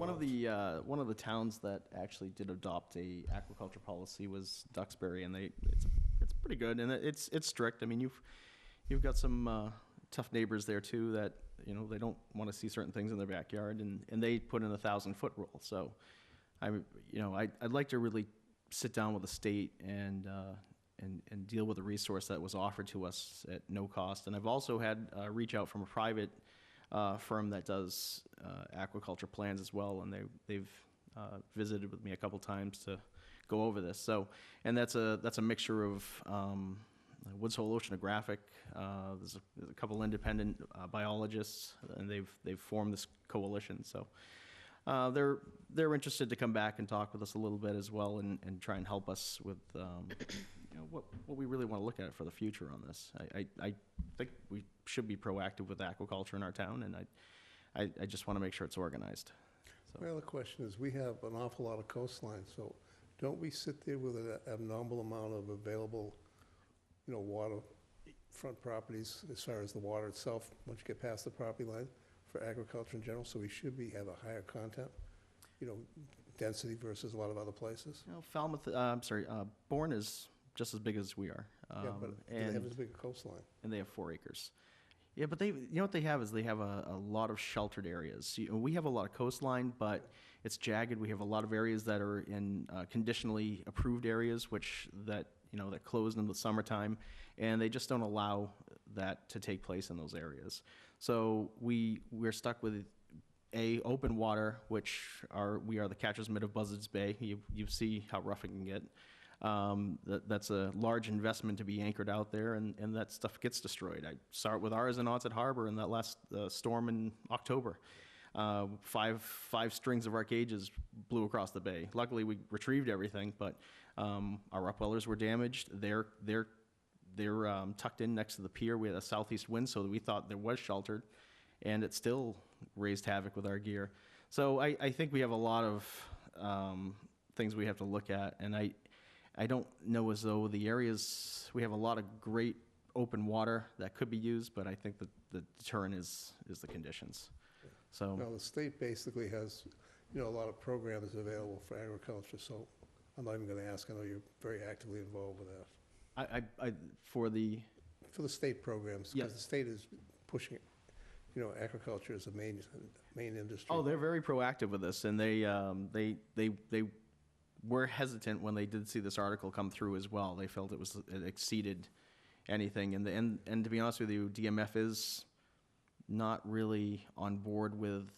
one of the towns that actually did adopt a aquaculture policy was Duxbury, and it's pretty good, and it's strict. I mean, you've got some tough neighbors there too that they don't want to see certain things in their backyard, and they put in a 1,000-foot rule. So, I'd like to really sit down with the state and deal with the resource that was offered to us at no cost. And I've also had reach out from a private firm that does aquaculture plans as well, and they've visited with me a couple times to go over this. So, and that's a mixture of Woods Hole Oceanographic. There's a couple independent biologists, and they've formed this coalition. So. They're interested to come back and talk with us a little bit as well, and try and help us with what we really want to look at for the future on this. I think we should be proactive with aquaculture in our town, and I just want to make sure it's organized. So. My other question is, we have an awful lot of coastline, so don't we sit there with an abnormal amount of available, waterfront properties as far as the water itself, once you get past the property line, for agriculture in general, so we should have a higher content, density versus a lot of other places? Falmouth, Bourne is just as big as we are. Yeah, but do they have as big a coastline? And they have 4 acres. Yeah, but they, you know what they have is they have a lot of sheltered areas. We have a lot of coastline, but it's jagged. We have a lot of areas that are in conditionally approved areas, that closed in the summertime, and they just don't allow that to take place in those areas. So we're stuck with open water, which we are the catcher's mitt of Buzzards Bay. You see how rough it can get. That's a large investment to be anchored out there, and that stuff gets destroyed. I saw it with ours in Onset Harbor in that last storm in October. Five strings of our cages blew across the bay. Luckily, we retrieved everything, but our upwellers were damaged. They're tucked in next to the pier. We had a southeast wind, so we thought there was sheltered, and it still raised havoc with our gear. So I think we have a lot of things we have to look at, and I don't know as though the areas, we have a lot of great open water that could be used, but I think that the deterrent is the conditions. So, Now, the state basically has, a lot of programs available for agriculture, so I'm not even going to ask. I know you're very actively involved with that. for the, For the state programs, Yeah. because the state is pushing, agriculture as a main industry. oh, they're very proactive with this, and they were hesitant when they did see this article come through as well. They felt it exceeded anything, and to be honest with you, DMF is not really on board with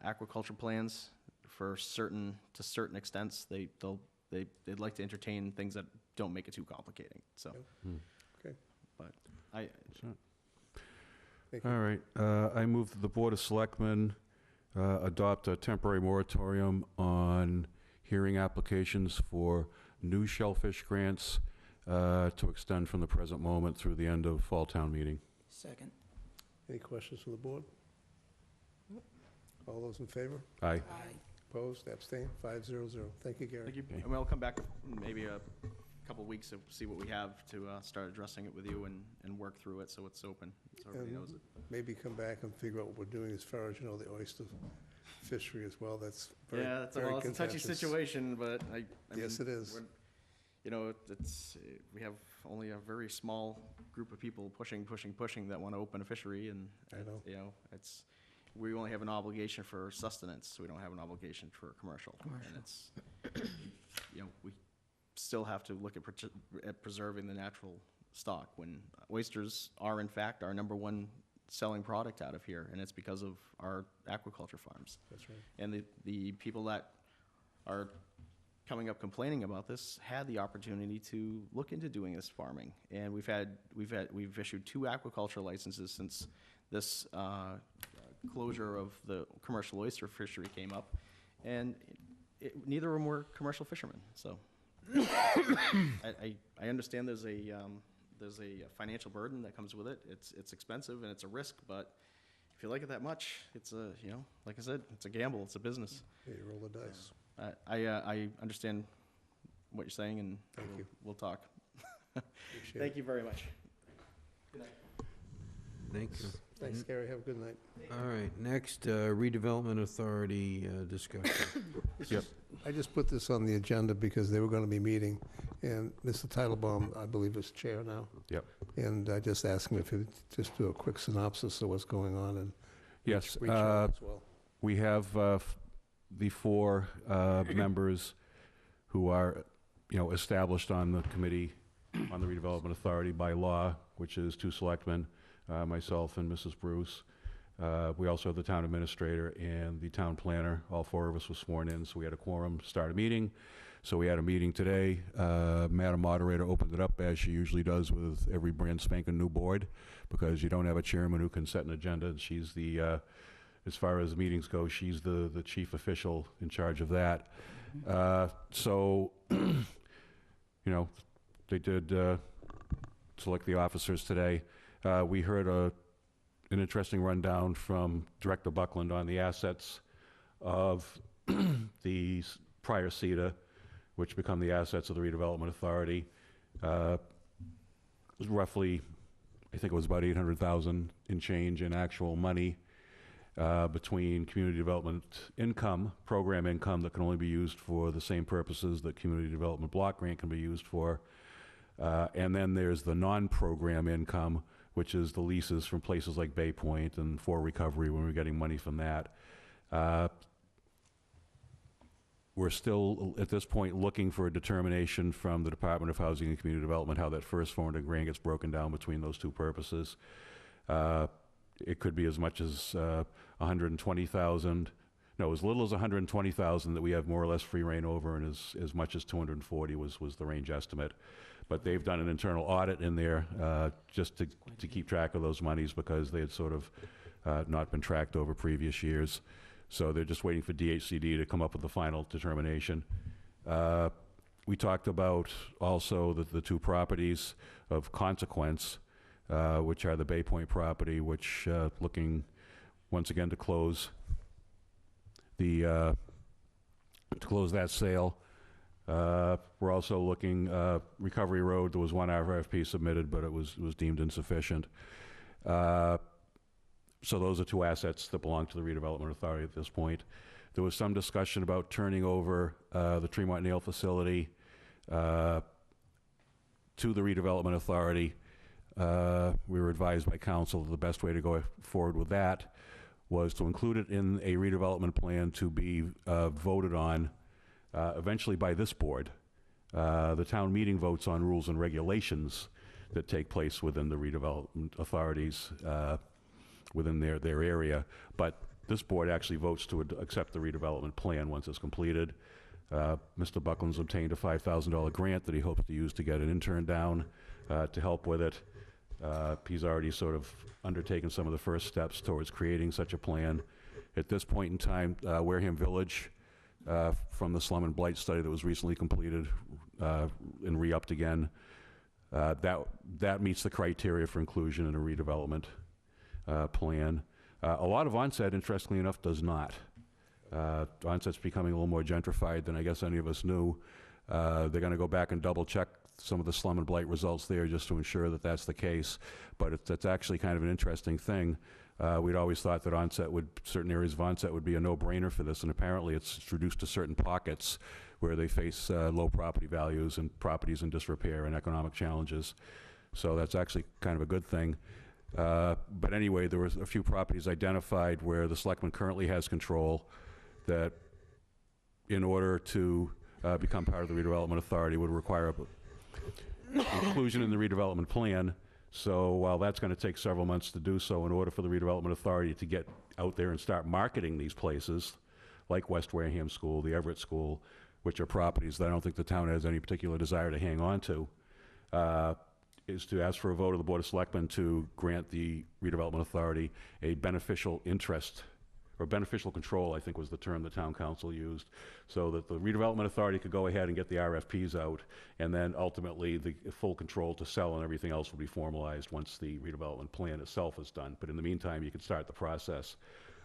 aquaculture plans to certain extents. They'd like to entertain things that don't make it too complicating. So, Okay. but Thank you. All right, I move that the Board of Selectmen adopt a temporary moratorium on hearing applications for new shellfish grants to extend from the present moment through the end of fall town meeting. Second. Any questions from the board? All those in favor? Aye. Aye. Opposed, abstained, 500. Thank you, Gary. thank you. And we'll come back maybe a couple of weeks to see what we have to start addressing it with you and work through it so it's open, so everybody knows it. Maybe come back and figure out what we're doing as far as, the oyster fishery as well. That's very, Yeah, it's very a touchy contentious. situation, but I Yes, mean, it is. we have only a very small group of people pushing that want to open a fishery, and I know. we only have an obligation for sustenance, so we don't have an obligation for commercial. And it's, we still have to look at preserving the natural stock, when oysters are in fact our #1 selling product out of here, and it's because of our aquaculture farms. That's right. And the people that are coming up complaining about this had the opportunity to look into doing this farming. And we've issued 2 aquaculture licenses since this closure of the commercial oyster fishery came up, and neither of them were commercial fishermen. So I understand there's a financial burden that comes with it. It's expensive and it's a risk, but if you like it that much, it's like I said, it's a gamble. It's a business. Yeah, you roll the dice. I understand what you're saying, and Thank you. we'll talk. Appreciate Thank it. you very much. Thank you. Thanks, Gary. Have a good night. All right, next, redevelopment authority discussion. Yep. I just put this on the agenda because they were going to be meeting, and Mr. Titlebaum, I believe, is chair now. Yep. And I just asked him if he would just do a quick synopsis of what's going on and Yes. reach out as well. We have the 4 members who are, established on the committee on the redevelopment authority by law, which is 2 selectmen, myself and Mrs. Bruce. We also have the town administrator and the town planner. All 4 of us were sworn in, so we had a quorum to start a meeting. So we had a meeting today. Madam Moderator opened it up, as she usually does with every brand spanking new board, because you don't have a chairman who can set an agenda, and she's the, as far as meetings go, she's the chief official in charge of that. So, they did select the officers today. We heard an interesting rundown from Director Buckland on the assets of the prior CETA, which become the assets of the redevelopment authority. It was roughly, I think it was about 800,000 in change in actual money between community development income, program income that can only be used for the same purposes that community development block grant can be used for. And then there's the non-program income, which is the leases from places like Bay Point and For Recovery when we're getting money from that. We're still, at this point, looking for a determination from the Department of Housing and Community Development how that first $400 grand gets broken down between those two purposes. It could be as much as 120,000, no, as little as 120,000 that we have more or less free reign over, and as much as 240 was the range estimate. But they've done an internal audit in there just to keep track of those monies because they had sort of not been tracked over previous years. So they're just waiting for DHCD to come up with the final determination. We talked about also the two properties of consequence, which are the Bay Point property, which looking once again to close that sale. We're also looking Recovery Road. There was one RFP submitted, but it was deemed insufficient. So those are two assets that belong to the redevelopment authority at this point. There was some discussion about turning over the Tremont Nail facility to the redevelopment authority. We were advised by council that the best way to go forward with that was to include it in a redevelopment plan to be voted on eventually by this board. The town meeting votes on rules and regulations that take place within the redevelopment authorities within their area, but this board actually votes to accept the redevelopment plan once it's completed. Mr. Buckland's obtained a $5,000 grant that he hopes to use to get an intern down to help with it. He's already sort of undertaken some of the first steps towards creating such a plan. At this point in time, Wareham Village, from the slum and blight study that was recently completed and re-upped again, that meets the criteria for inclusion in a redevelopment plan. A lot of Onset, interestingly enough, does not. Onset's becoming a little more gentrified than I guess any of us knew. They're going to go back and double check some of the slum and blight results there just to ensure that that's the case. But that's actually kind of an interesting thing. We'd always thought that certain areas of Onset would be a no-brainer for this, and apparently it's reduced to certain pockets where they face low property values and properties in disrepair and economic challenges. So that's actually kind of a good thing. But anyway, there were a few properties identified where the Selectmen currently has control that, in order to become part of the redevelopment authority, would require inclusion in the redevelopment plan. So while that's going to take several months to do so, in order for the redevelopment authority to get out there and start marketing these places, like West Wareham School, the Everett School, which are properties that I don't think the town has any particular desire to hang on to, is to ask for a vote of the Board of Selectmen to grant the redevelopment authority a beneficial interest, or beneficial control, I think was the term the town council used, so that the redevelopment authority could go ahead and get the RFPs out, and then ultimately the full control to sell and everything else will be formalized once the redevelopment plan itself is done. But in the meantime, you can start the process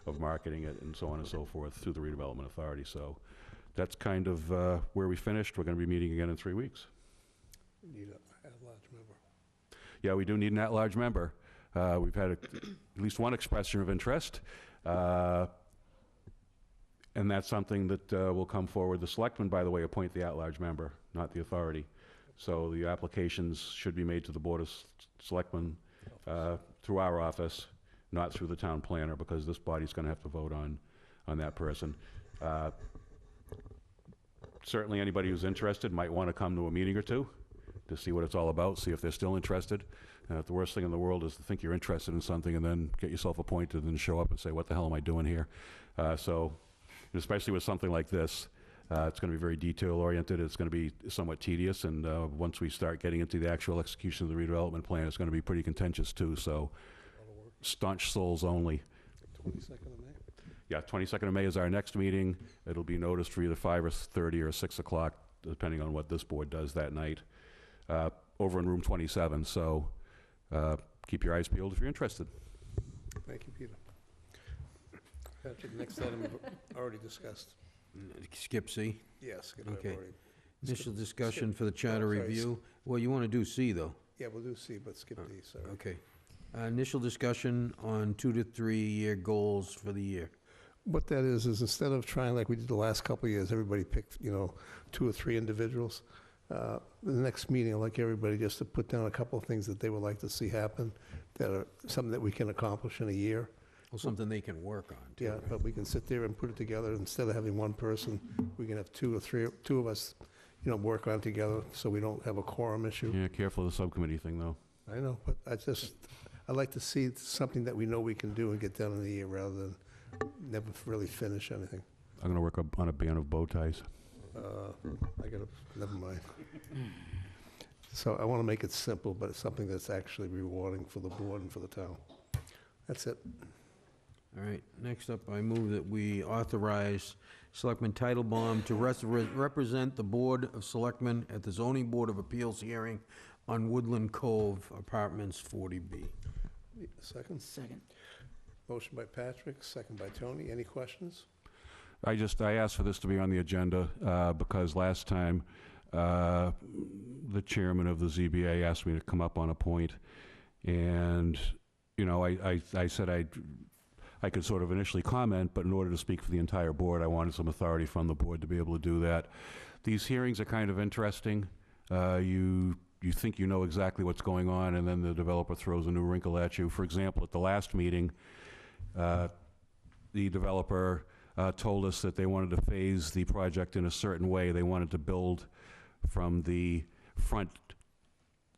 of marketing it and so on and so forth through the redevelopment authority. So that's kind of where we finished. We're going to be meeting again in 3 weeks. We need a at-large member. Yeah, we do need an at-large member. We've had at least one expression of interest, and that's something that will come forward. The Selectmen, by the way, appoint the at-large member, not the authority. So the applications should be made to the Board of Selectmen through our office, not through the town planner, because this body's going to have to vote on that person. Certainly anybody who's interested might want to come to a meeting or two to see what it's all about, see if they're still interested. The worst thing in the world is to think you're interested in something and then get yourself appointed and show up and say, what the hell am I doing here? So, especially with something like this, it's going to be very detail-oriented. It's going to be somewhat tedious, and once we start getting into the actual execution of the redevelopment plan, it's going to be pretty contentious too. So, staunch souls only. 22nd of May? Yeah, 22nd of May is our next meeting. It'll be noticed for either 5:30 or 6 o'clock, depending on what this board does that night, over in room 27. So keep your eyes peeled if you're interested. Thank you, Peter. Patrick, next item we've already discussed. Skip C. Yes. Okay. Initial discussion for the charter sorry, review. Well, you want to do C, though. Yeah, we'll do C, but skip D, sorry. Okay. Initial discussion on 2 to 3 year goals for the year. What that is instead of trying like we did the last couple of years, everybody picked, 2 or 3 individuals. the next meeting, I'd like everybody just to put down a couple of things that they would like to see happen, that are something that we can accomplish in a year. Well, something they can work on, too. Yeah, right? but we can sit there and put it together. Instead of having one person, we can have two of us, work on it together, so we don't have a quorum issue. Yeah, careful of the subcommittee thing, though. I know, but I'd like to see something that we know we can do and get done in a year, rather than never really finish anything. I'm going to work on a band of bow ties. Never mind. So I want to make it simple, but it's something that's actually rewarding for the board and for the town. That's it. All right, next up, I move that we authorize Selectman Titlebaum to represent the Board of Selectmen at the Zoning Board of Appeals hearing on Woodland Cove Apartments 40B. Second? Second. Motion by Patrick, second by Tony. Any questions? I asked for this to be on the agenda because last time the chairman of the ZBA asked me to come up on a point, and, I said I could sort of initially comment, but in order to speak for the entire board, I wanted some authority from the board to be able to do that. These hearings are kind of interesting. You think you know exactly what's going on, and then the developer throws a new wrinkle at you. For example, at the last meeting, the developer told us that they wanted to phase the project in a certain way. They wanted to build from the front,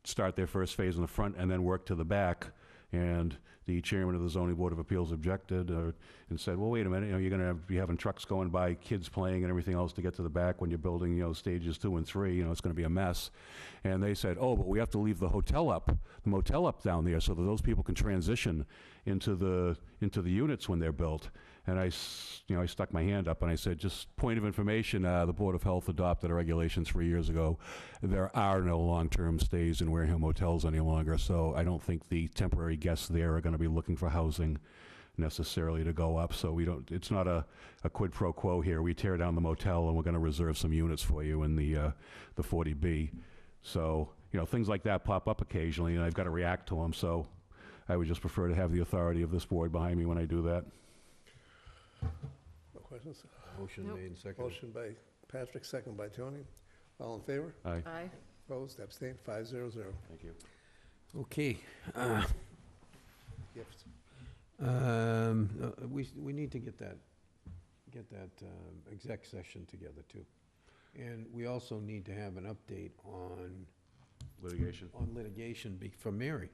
start their first phase in the front, and then work to the back. And the chairman of the Zoning Board of Appeals objected and said, well, wait a minute, you're going to be having trucks going by, kids playing and everything else to get to the back when you're building, stages 2 and 3, it's going to be a mess. And they said, oh, but we have to leave the motel up down there so that those people can transition into the units when they're built. And I stuck my hand up and I said, just point of information, the Board of Health adopted a regulation 3 years ago. There are no long-term stays in Wareham hotels any longer, so I don't think the temporary guests there are going to be looking for housing necessarily to go up. So it's not a quid pro quo here. We tear down the motel and we're going to reserve some units for you in the 40B. So, things like that pop up occasionally, and I've got to react to them. So I would just prefer to have the authority of this board behind me when I do that. No questions? Motion Nope. made and seconded. Motion by Patrick, second by Tony. All in favor? Aye. Aye. Opposed? Abstained? 500. Thank you. Okay. Gift. We need to get that exec session together, too. And we also need to have an update on Litigation. litigation for Mary.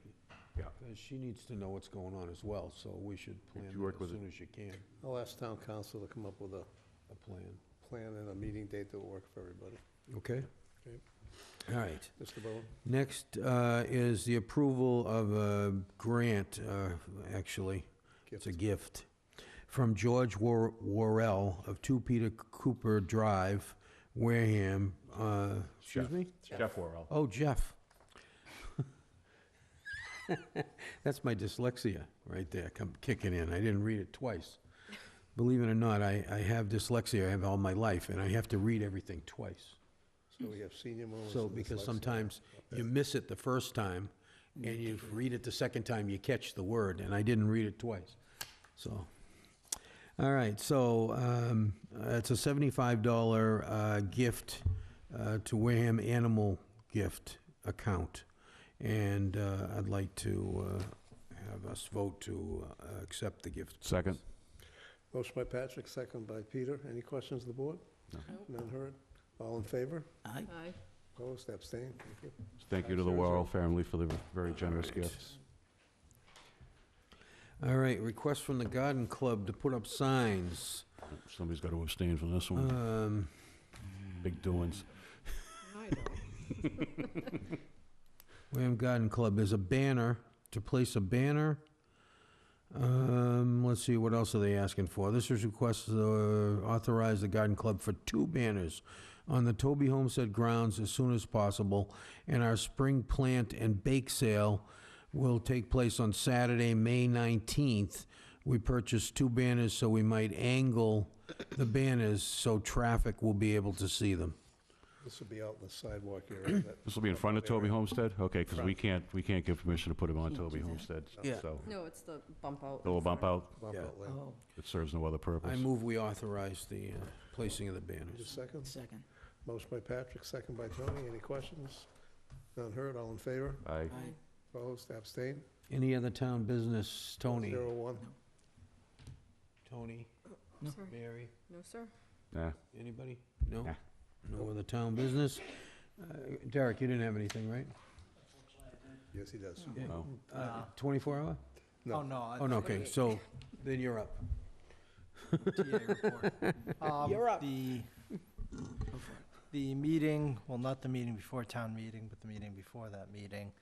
Yeah. Because she needs to know what's going on as well, so we should plan you work as with soon as you can, I'll ask town council to come up with a a plan. plan and a meeting date that will work for everybody. Okay? Okay. All right. Mr. Bowen? Next is the approval of a grant, actually. It's a gift, from George Worrell of 2 Peter Cooper Drive, Wareham. Excuse me? Jeff Worrell. Oh, Jeff. That's my dyslexia right there, kicking in. I didn't read it twice. Believe it or not, I have dyslexia. I have all my life, and I have to read everything twice. So we have senior moments. So, and because dyslexia. sometimes you miss it the first time, and you read it the second time, you catch the word, and I didn't read it twice. So, all right, so it's a $75 gift to Wareham Animal Gift account. And I'd like to have us vote to accept the gift. Second. Motion by Patrick, second by Peter. Any questions of the board? No. None heard? All in favor? Aye. Aye. Opposed? Abstained? Thank you. Thank you to the Worrell family for the very generous gifts. All right, request from the Garden Club to put up signs. Somebody's got to abstain from this one. Big doings. I don't. Wareham Garden Club is a banner, to place a banner. Let's see, what else are they asking for? This is request to authorize the Garden Club for 2 banners on the Toby Homestead grounds as soon as possible, and our spring plant and bake sale will take place on Saturday, May 19th. We purchased 2 banners so we might angle the banners so traffic will be able to see them. This will be out in the sidewalk area. This will be in front of Toby Homestead? Okay, because we can't give permission to put them on Toby Homestead. Yeah. So, No, it's the bump out. the little bump out, Bump Yeah. out lane. Oh, it serves no other purpose. I move we authorize the placing of the Need a banners. second? second. Motion by Patrick, second by Tony. Any questions? None heard, all in favor? Aye. Opposed, abstained? Any other town business? Tony? 0-1. Tony? No, sir. Mary? No, sir. Nah. Anybody? No? Nah. No other town business? Derek, you didn't have anything, right? Yes, he does. Oh. 24 hour? No. Oh, no. Oh, no, okay, so then you're up. TA report. You're up. The meeting, well, not the meeting before town meeting, but the meeting before that meeting,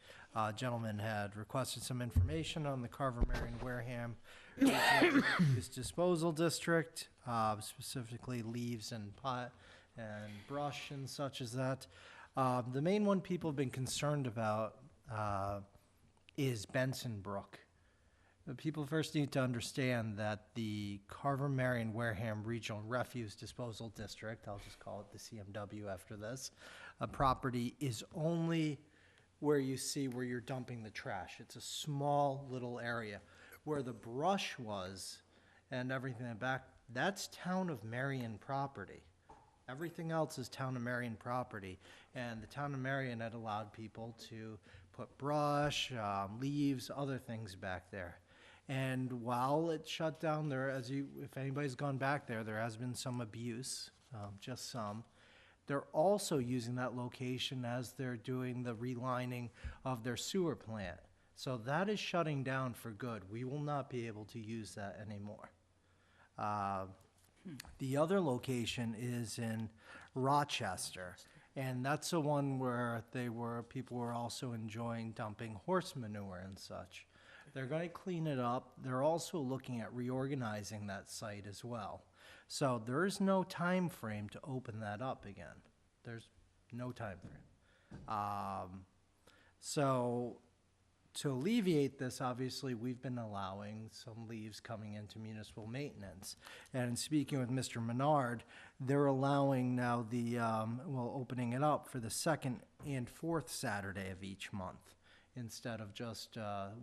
gentleman had requested some information on the Carver Marion Wareham Use Disposal District, specifically leaves and pot and brush and such as that. The main one people have been concerned about is Benson Brook. The people first need to understand that the Carver Marion Wareham Regional Refuse Disposal District, I'll just call it the CMW after this, a property is only where you see where you're dumping the trash. It's a small little area. Where the brush was and everything in the back, that's Town of Marion property. Everything else is Town of Marion property. And the Town of Marion had allowed people to put brush, leaves, other things back there. And while it shut down there, if anybody's gone back there, there has been some abuse, just some. They're also using that location as they're doing the relining of their sewer plant. So that is shutting down for good. We will not be able to use that anymore. The other location is in Rochester, and that's the one where people were also enjoying dumping horse manure and such. They're going to clean it up. They're also looking at reorganizing that site as well. So there is no time frame to open that up again. There's no time frame. So to alleviate this, obviously, we've been allowing some leaves coming into municipal maintenance. And speaking with Mr. Menard, they're allowing now opening it up for the second and fourth Saturday of each month, instead of just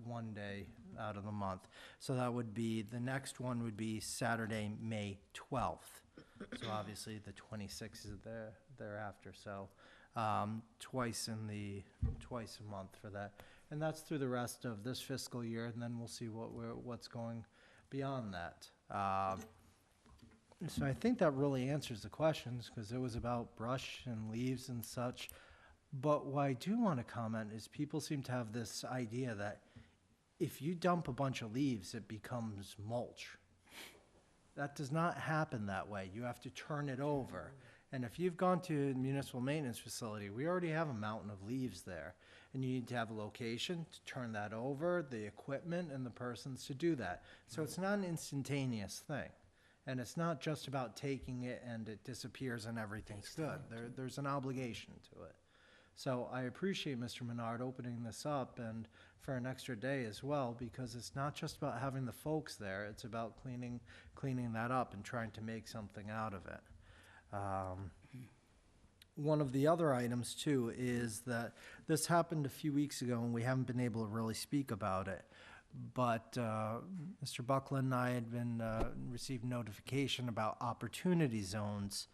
one day out of the month. So that would be, the next one would be Saturday, May 12th. So obviously the 26th is thereafter. So twice a month for that. And that's through the rest of this fiscal year, and then we'll see what's going beyond that. So I think that really answers the questions, because it was about brush and leaves and such. But what I do want to comment is people seem to have this idea that if you dump a bunch of leaves, it becomes mulch. That does not happen that way. You have to turn it over. And if you've gone to a municipal maintenance facility, we already have a mountain of leaves there. And you need to have a location to turn that over, the equipment and the persons to do that. So it's not an instantaneous thing. And it's not just about taking it and it disappears and everything's good. There's an obligation to it. So I appreciate Mr. Menard opening this up and for an extra day as well, because it's not just about having the folks there, it's about cleaning that up and trying to make something out of it. One of the other items too is that this happened a few weeks ago and we haven't been able to really speak about it. But Mr. Buckland and I had been received notification about opportunity zones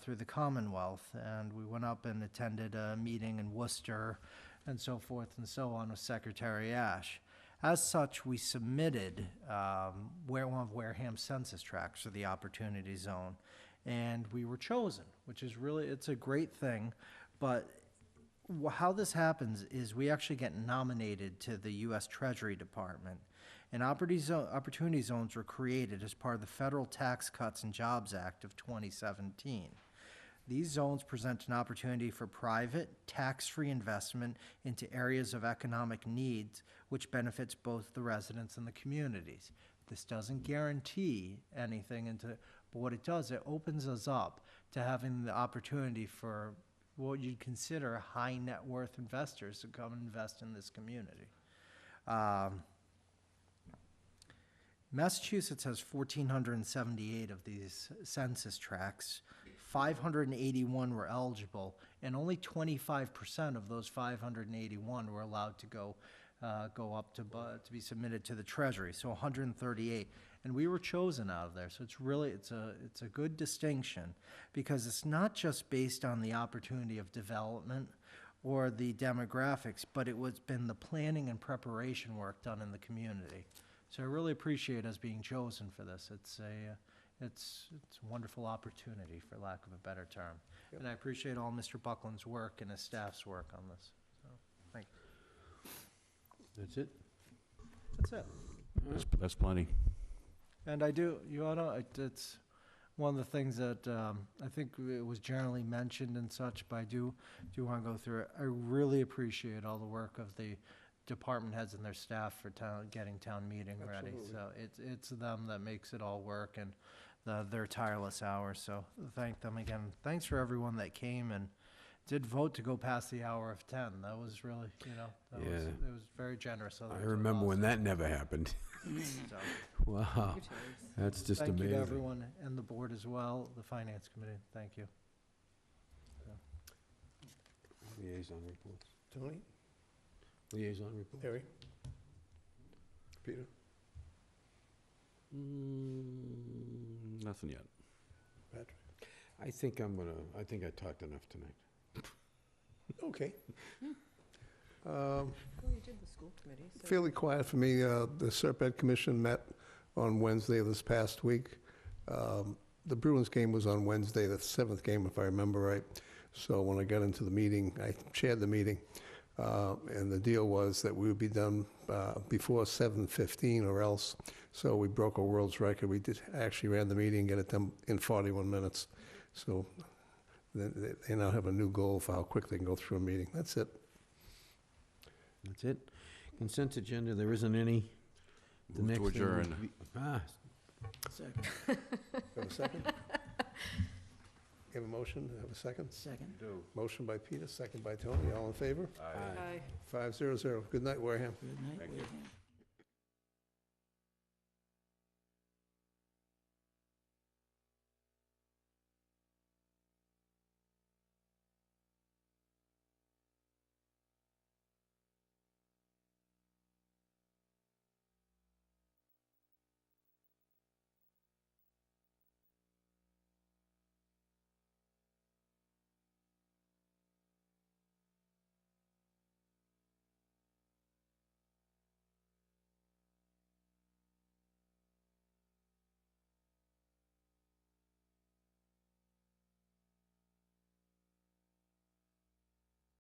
through the Commonwealth, and we went up and attended a meeting in Worcester and so forth and so on with Secretary Ash. As such, we submitted one of Wareham census tracts for the opportunity zone, and we were chosen, which is really, it's a great thing. But how this happens is we actually get nominated to the U.S. Treasury Department, and opportunity zones were created as part of the Federal Tax Cuts and Jobs Act of 2017. These zones present an opportunity for private, tax-free investment into areas of economic needs, which benefits both the residents and the communities. This doesn't guarantee anything, but what it does, it opens us up to having the opportunity for what you'd consider high net worth investors to come and invest in this community. Massachusetts has 1,478 of these census tracts. 581 were eligible, and only 25% of those 581 were allowed to go go up to be submitted to the Treasury, so 138. And we were chosen out of there, so it's a good distinction, because it's not just based on the opportunity of development or the demographics, but it was been the planning and preparation work done in the community. So I really appreciate us being chosen for this. It's a wonderful opportunity, for lack of a better term. Yep. And I appreciate all Mr. Buckland's work and his staff's work on this. So, thank you. That's it? That's it. That's plenty. And I do, it's one of the things that I think it was generally mentioned and such, but I do want to go through it. I really appreciate all the work of the department heads and their staff for getting town meeting ready. Absolutely. So it's them that makes it all work, and their tireless hours. So thank them again. Thanks for everyone that came and did vote to go past the hour of 10. That was really, it was very generous. of them I to remember allow when us that never happened. So, Wow, that's just thank you amazing. to everyone and the board as well, the finance committee. Thank you. Liaison reports. Tony? Liaison reports. Harry? Peter? Nothing yet. Patrick? I think I talked enough tonight. Okay. Well, you did the school committee, so. Fairly quiet for me. The Serpent Commission met on Wednesday of this past week. The Bruins game was on Wednesday, the 7th game, if I remember right. So when I got into the meeting, I chaired the meeting, and the deal was that we would be done before 7:15 or else. So we broke a world's record. We actually ran the meeting, get it done in 41 minutes. So they now have a new goal for how quick they can go through a meeting. That's it. That's it. Consent agenda, there isn't any. The Move to next thing would adjourn. be- Ah, Second. Have a second? You have a motion? Have a second? Second. Motion by Peter, second by Tony. All in favor? aye. 500. Good night, Wareham. Good night, Wareham.